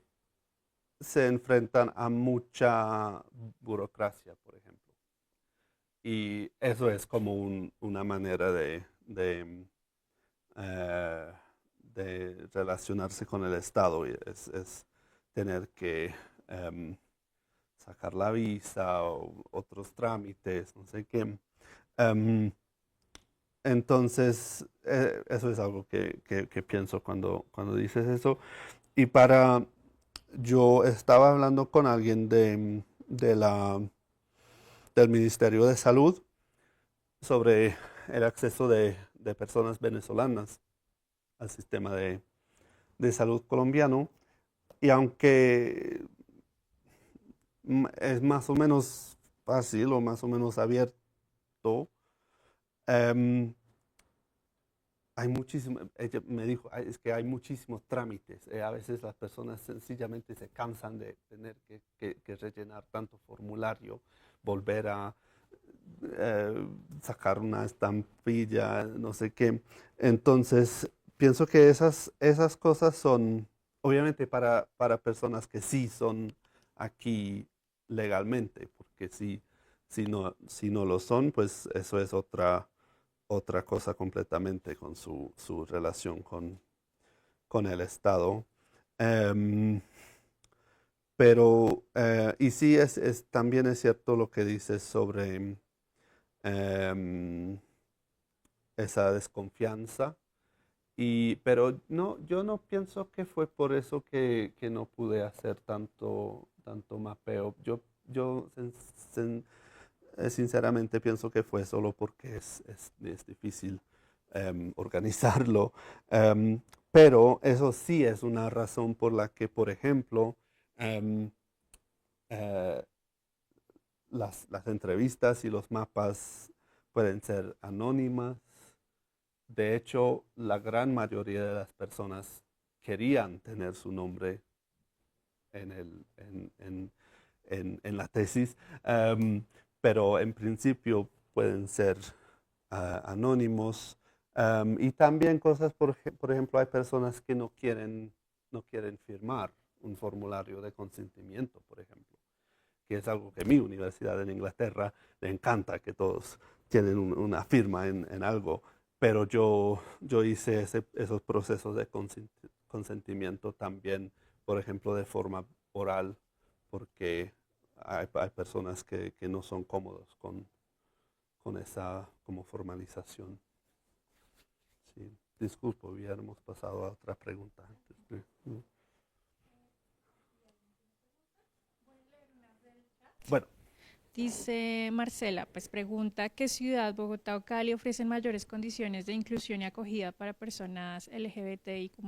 se enfrentan a mucha burocracia, por ejemplo. Y eso es como una manera eh, de relacionarse con el Estado. Y es tener que sacar la visa o otros trámites, no sé qué. Entonces, eso es algo que pienso cuando dices eso. Y yo estaba hablando con alguien del Ministerio de Salud sobre el acceso de personas venezolanas al sistema de salud colombiano. Y aunque es más o menos fácil o más o menos abierto, em, hay muchísimo, ella me dijo, es que hay muchísimos trámites. A veces las personas sencillamente se cansan de tener que rellenar tanto formulario, volver a sacar una estampilla, no sé qué. Entonces, pienso que esas cosas son, obviamente, para personas que sí son aquí legalmente, porque si no lo son, pues eso es otra cosa completamente con su relación con el Estado. Em, y sí, también es cierto lo que dices sobre em, esa desconfianza. Pero no, yo no pienso que fue por eso que no pude hacer tanto mapeo. Sinceramente pienso que fue solo porque es difícil organizarlo. Em, pero eso sí es una razón por la que, por ejemplo, em, eh, las entrevistas y los mapas pueden ser anónimas. De hecho, la gran mayoría de las personas querían tener su nombre en, el, en la tesis, pero en principio pueden ser anónimos. Y también cosas, por ejemplo, hay personas que no quieren firmar un formulario de consentimiento, por ejemplo, que es algo que mi universidad en Inglaterra le encanta, que todos tienen una firma en algo, pero yo hice esos procesos de consentimiento también, por ejemplo, de forma oral, porque hay personas que no son cómodos con esa como formalización. Sí. Disculpo, hubiéramos pasado a otra pregunta antes. Bueno, Dice Marcela, pues pregunta, ¿qué ciudad, Bogotá o Cali ofrecen mayores condiciones de inclusión y acogida para personas LGBTIQ+?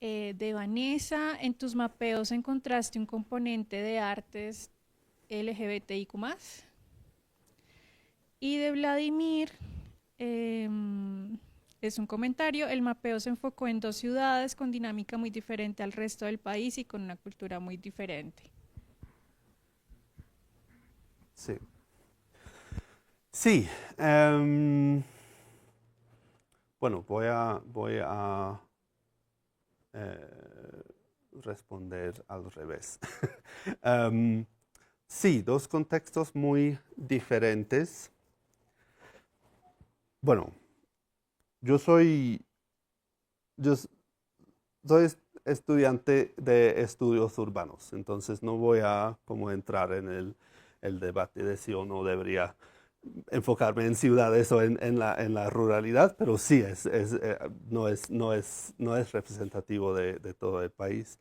De Vanessa, ¿en tus mapeos encontraste un componente de artes LGBTIQ+? Y de Vladimir, es un comentario, el mapeo se enfocó en 2 ciudades con dinámica muy diferente al resto del país y con una cultura muy diferente. sí. Sí. Bueno, voy a responder al revés. Sí, 2 contextos muy diferentes. Bueno, yo soy estudiante de estudios urbanos, entonces no voy a como entrar en el debate de si o no debería enfocarme en ciudades o en la ruralidad, pero sí no es representativo de todo el país.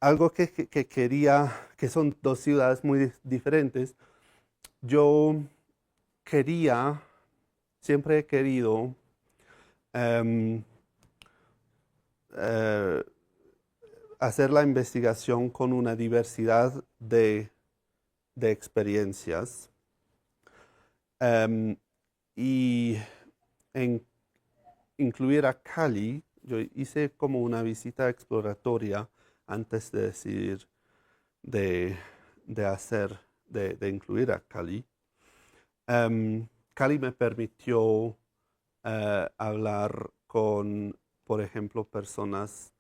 Algo que quería, que son 2 ciudades muy diferentes, yo siempre he querido em, eh, hacer la investigación con una diversidad de experiencias y incluir a Cali. Yo hice como una visita exploratoria antes de decidir de, de incluir a Cali. Cali me permitió hablar con, por ejemplo, personas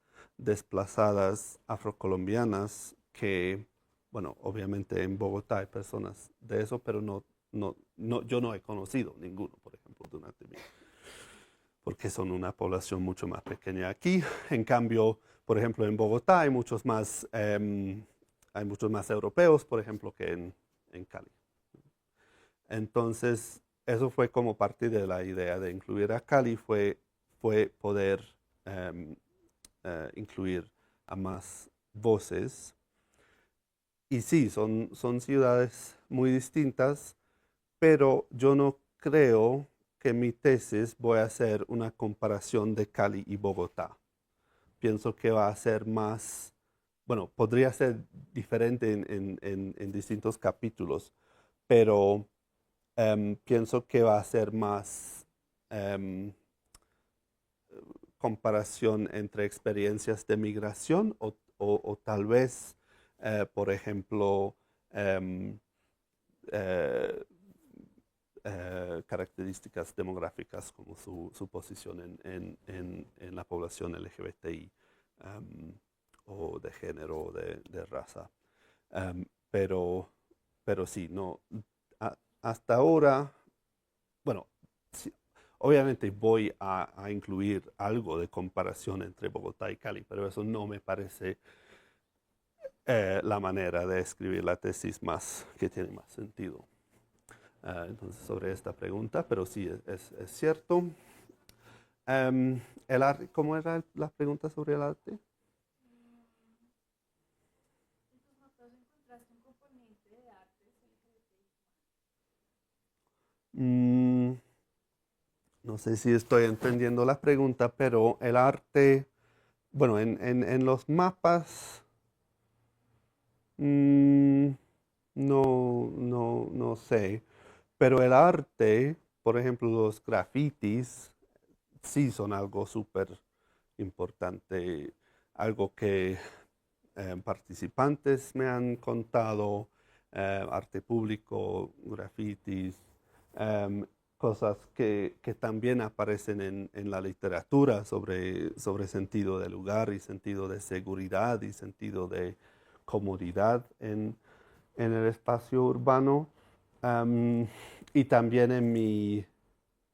desplazadas afrocolombianas que, bueno, obviamente en Bogotá hay personas de eso, pero yo no he conocido ninguno, por ejemplo, durante mi, porque son una población mucho más pequeña aquí. En cambio, por ejemplo, en Bogotá hay muchos más europeos, por ejemplo, que en Cali. Entonces, eso fue como parte de la idea de incluir a Cali, fue poder incluir a más voces. Y sí, son ciudades muy distintas, pero yo no creo que mi tesis voy a hacer una comparación de Cali y Bogotá. Pienso que va a ser más, bueno, podría ser diferente en distintos capítulos, pero pienso que va a ser más comparación entre experiencias de migración o tal vez, por ejemplo, em, eh, características demográficas como su posición en la población LGBTI o de género o de raza. Um, pero, pero sí, no, hasta ahora, bueno, sí, obviamente voy a incluir algo de comparación entre Bogotá y Cali, pero eso no me parece la manera de escribir la tesis más que tiene más sentido. Entonces, sobre esta pregunta, pero sí, es cierto. El arte, ¿cómo era la pregunta sobre el arte? Mm, no sé si estoy entendiendo la pregunta, pero el arte, bueno, en los mapas, no sé, pero el arte, por ejemplo, los grafitis, sí son algo súper importante, algo que participantes me han contado, arte público, grafitis, em, cosas que también aparecen en la literatura sobre sentido de lugar y sentido de seguridad y sentido de comodidad en el espacio urbano. Y también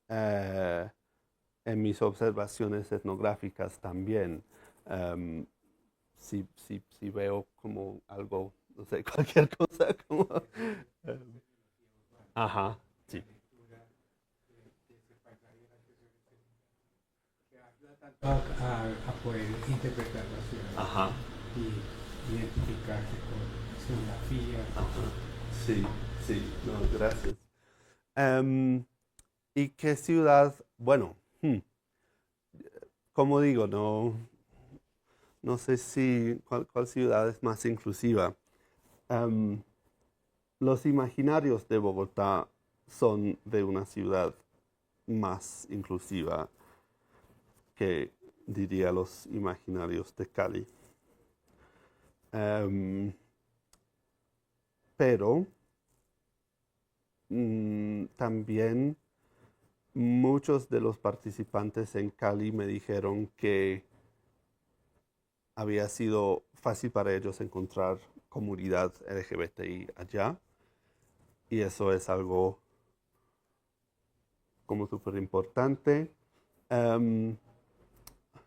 eh, en mis observaciones etnográficas también. em, si veo como algo, no sé, cualquier cosa como... ajá, sí. A poder interpretar la ciudad Ajá, y identificarse con geografía. ajá. Sí, sí, no, gracias. Em, ¿Y qué ciudad? Bueno, como digo, no sé si cuál ciudad es más inclusiva. Em, los imaginarios de Bogotá son de una ciudad más inclusiva que diría los imaginarios de Cali. Pero también muchos de los participantes en Cali me dijeron que había sido fácil para ellos encontrar comunidad LGBTI allá y eso es algo como súper importante.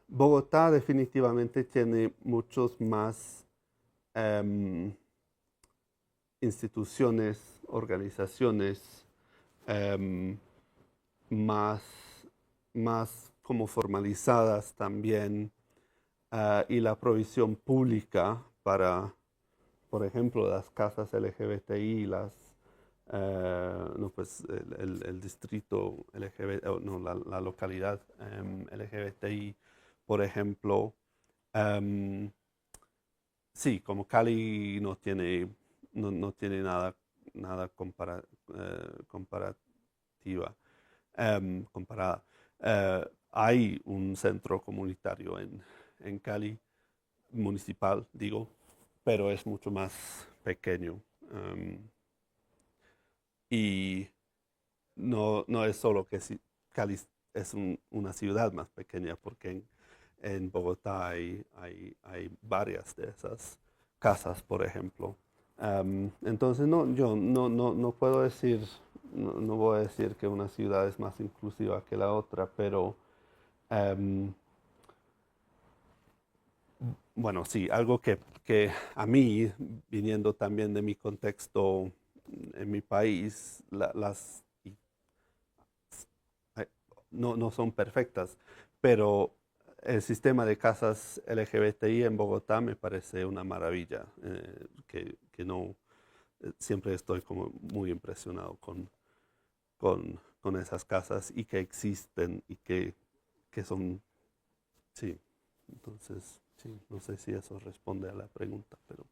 Bogotá definitivamente tiene muchos más instituciones, organizaciones más, más como formalizadas también y la provisión pública para, por ejemplo, las casas LGBTI, no, pues el distrito LGBT, no, la localidad LGBTI, por ejemplo. em, sí, como Cali no tiene nada comparativa, comparada. Hay un centro comunitario en Cali, municipal, digo, pero es mucho más pequeño. Y no es solo que Cali es una ciudad más pequeña, porque en Bogotá hay varias de esas casas, por ejemplo. Entonces, no, yo no puedo decir, no voy a decir que una ciudad es más inclusiva que la otra, pero bueno, sí, algo que a mí, viniendo también de mi contexto en mi país, no son perfectas, pero el sistema de casas LGBTI en Bogotá me parece una maravilla, que no, siempre estoy como muy impresionado con esas casas y que existen y que son, sí, entonces, sí, no sé si eso responde a la pregunta, pero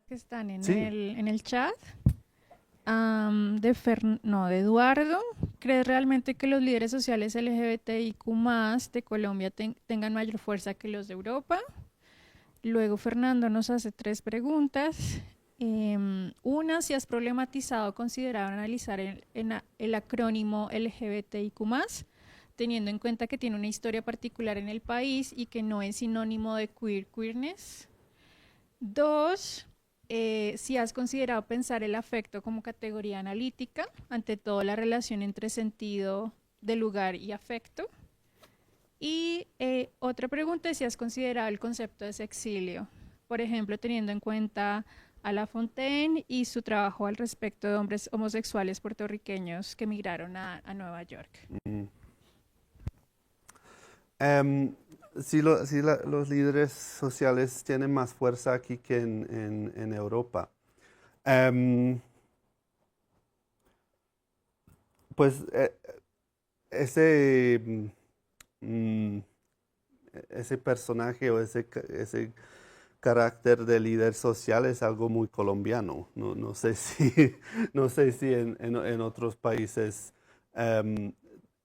Que están sí. en el chat. De Eduardo. ¿Crees realmente que los líderes sociales LGBTIQ+ de Colombia tengan mayor fuerza que los de Europa? Luego Fernando nos hace 3 preguntas. Una, si has problematizado o considerado analizar el acrónimo LGBTIQ+, teniendo en cuenta que tiene una historia particular en el país y que no es sinónimo de queerness. 2, si has considerado pensar el afecto como categoría analítica, ante todo la relación entre sentido de lugar y afecto. Y otra pregunta es si has considerado el concepto de sexilio, por ejemplo, teniendo en cuenta a La Fontaine y su trabajo al respecto de hombres homosexuales puertorriqueños que migraron a Nueva York. Mm. Sí, los líderes sociales tienen más fuerza aquí que en Europa. Pues ese, mm, ese personaje o ese carácter de líder social es algo muy colombiano. No sé si, no sé si en otros países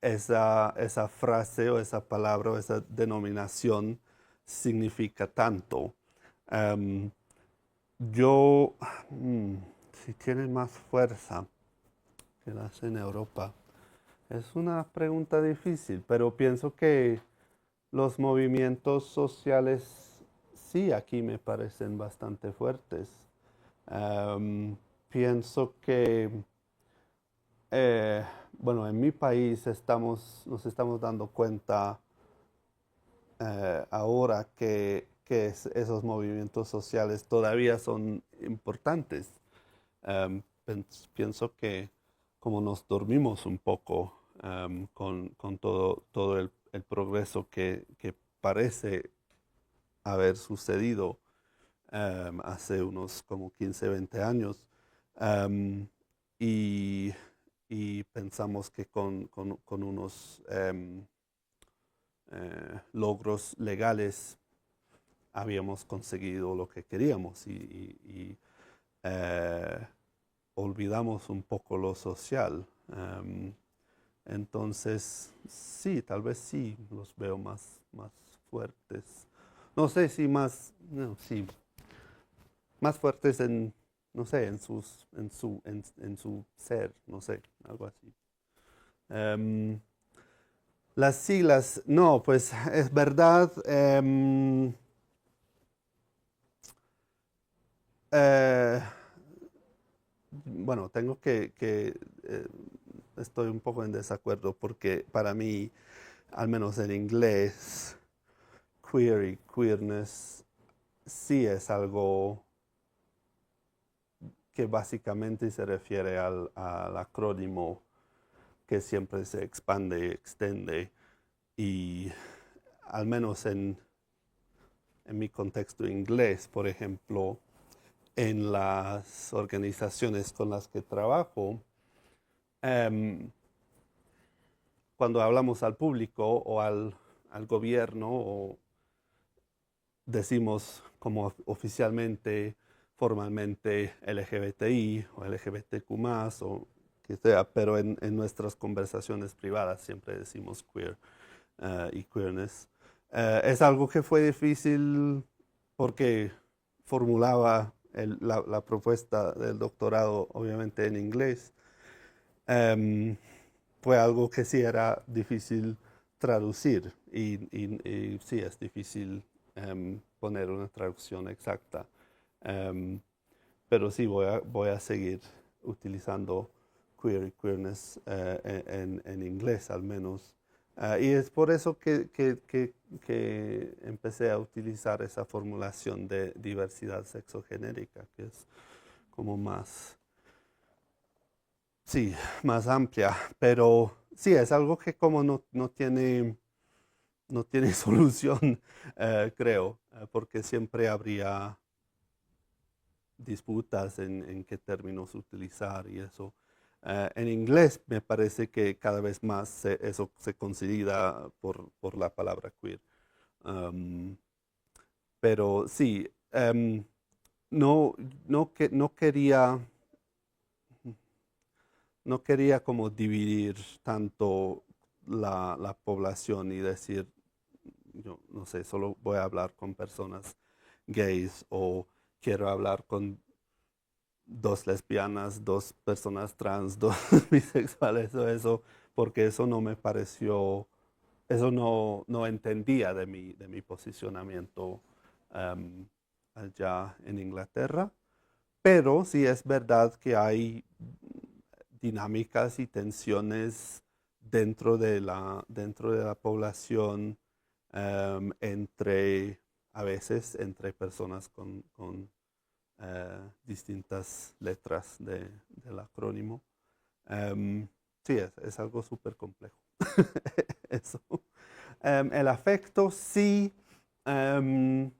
esa frase o esa palabra o esa denominación significa tanto. Em, yo, si tiene más fuerza que las en Europa, es una pregunta difícil, pero pienso que los movimientos sociales sí aquí me parecen bastante fuertes. Pienso que bueno, en mi país nos estamos dando cuenta ahora que esos movimientos sociales todavía son importantes. Pienso que como nos dormimos un poco con todo el progreso que parece haber sucedido hace unos como 15, 20 años. em, y, y pensamos que con unos logros legales habíamos conseguido lo que queríamos y olvidamos un poco lo social. Entonces, sí, tal vez sí los veo más fuertes. No sé si más, no, sí, más fuertes en, no sé, en su ser, no sé, algo así. Las siglas, no, pues es verdad. Eh, bueno, tengo estoy un poco en desacuerdo porque para mí, al menos en inglés, queer y queerness sí es algo que básicamente se refiere al acrónimo que siempre se expande y extiende. Y al menos en mi contexto inglés, por ejemplo, en las organizaciones con las que trabajo, cuando hablamos al público o al gobierno, o decimos como oficialmente, formalmente LGBTI o LGBTQ+, o que sea, pero en nuestras conversaciones privadas siempre decimos queer y queerness. Es algo que fue difícil porque formulaba la propuesta del doctorado obviamente en inglés. fue algo que sí era difícil traducir y sí es difícil poner una traducción exacta. Em, pero sí voy a seguir utilizando queer y queerness en inglés al menos. Y es por eso que empecé a utilizar esa formulación de diversidad sexogenérica, que es como más, sí, más amplia. Pero sí, es algo que como no tiene solución, creo, porque siempre habría disputas en qué términos utilizar y eso. En inglés me parece que cada vez más eso se considera por la palabra queer. Um, pero sí, no, no quería como dividir tanto la población y decir, yo no sé, solo voy a hablar con personas gays o quiero hablar con dos lesbianas, dos personas trans, dos bisexuales o eso, porque eso no me pareció, eso no entendía de mi posicionamiento allá en Inglaterra. Pero sí es verdad que hay dinámicas y tensiones dentro de la población a veces entre personas con distintas letras del acrónimo. Sí, es algo súper complejo. Eso. El afecto, sí. em,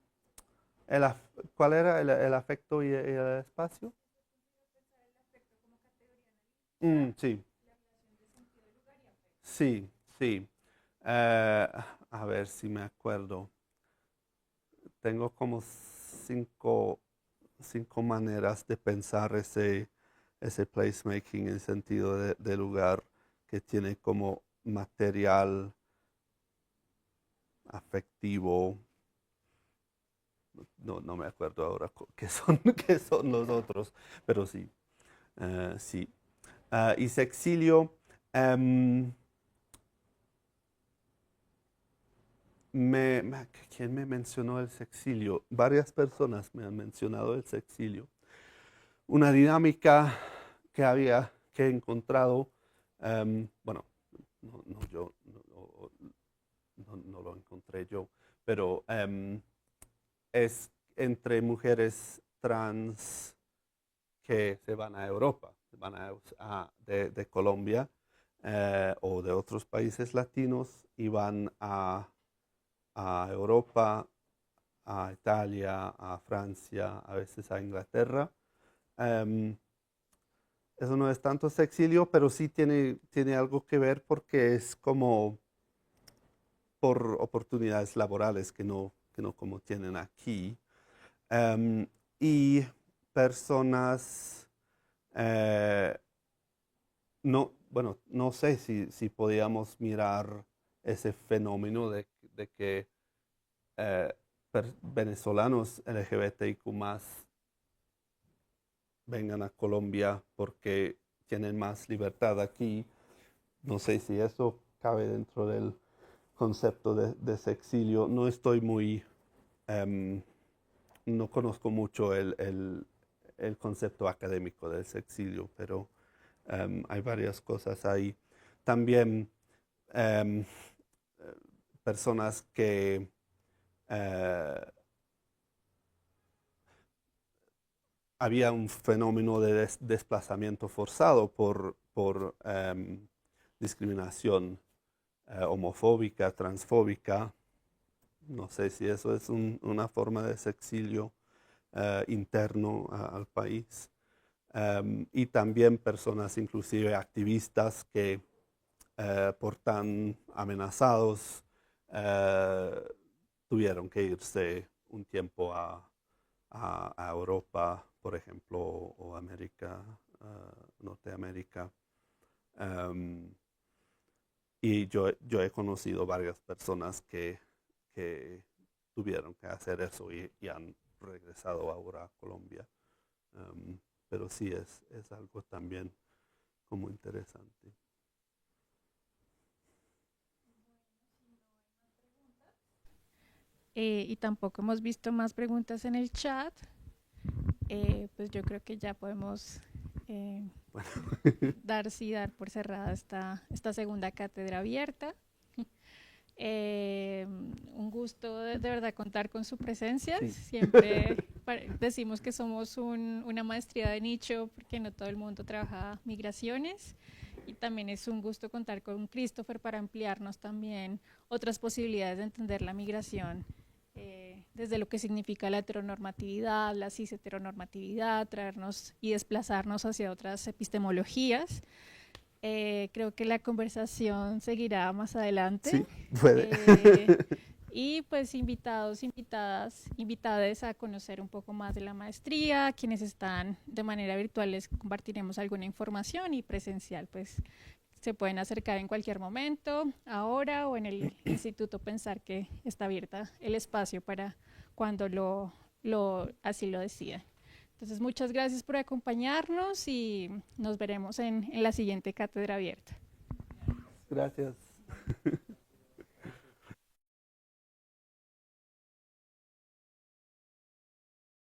¿Cuál era el afecto y el espacio? Sí, sí, sí. Eh, a ver si me acuerdo. Tengo como cinco maneras de pensar ese placemaking en sentido de lugar que tiene como material afectivo. No me acuerdo ahora qué son, qué son los otros, pero sí, sí. Y sexilio, em, ¿quién me mencionó el sexilio? Varias personas me han mencionado el sexilio. Una dinámica que he encontrado, bueno, yo no lo encontré yo, pero es entre mujeres trans que se van a Europa, van de Colombia o de otros países latinos y van a Europa, a Italia, a Francia, a veces a Inglaterra. Em, Eso no es tanto sexilio, pero sí tiene algo que ver porque es como por oportunidades laborales que no como tienen aquí. Em, y personas, eh, bueno, no sé si podíamos mirar ese fenómeno de que eh, venezolanos LGBTIQ más vengan a Colombia porque tienen más libertad aquí. No sé si eso cabe dentro del concepto de sexilio. No estoy em, no conozco mucho el concepto académico del sexilio, pero hay varias cosas ahí. También em, personas que había un fenómeno de desplazamiento forzado por discriminación homofóbica, transfóbica. No sé si eso es una forma de sexilio interno al país. Y también personas, inclusive activistas, que por tan amenazados eh, tuvieron que irse un tiempo a Europa, por ejemplo, o América, Norteamérica. Um, y yo he conocido varias personas que tuvieron que hacer eso y han regresado ahora a Colombia. Um, pero sí es algo también como interesante. y tampoco hemos visto más preguntas en el chat, pues yo creo que ya podemos dar por cerrada esta segunda cátedra abierta. Un gusto de verdad contar con su presencia. Sí. Siempre decimos que somos una maestría de nicho porque no todo el mundo trabaja migraciones, y también es un gusto contar con Christopher para ampliarnos también otras posibilidades de entender la migración, desde lo que significa la heteronormatividad, la cis-heteronormatividad, traernos y desplazarnos hacia otras epistemologías. Creo que la conversación seguirá más adelante. Sí, puede. Y pues invitadas a conocer un poco más de la maestría. Quienes están de manera virtual les compartiremos alguna información, y presencial pues se pueden acercar en cualquier momento, ahora o en el Instituto Pensar, que está abierta el espacio para cuando así lo decidan. Entonces, muchas gracias por acompañarnos y nos veremos en la siguiente cátedra abierta. Gracias.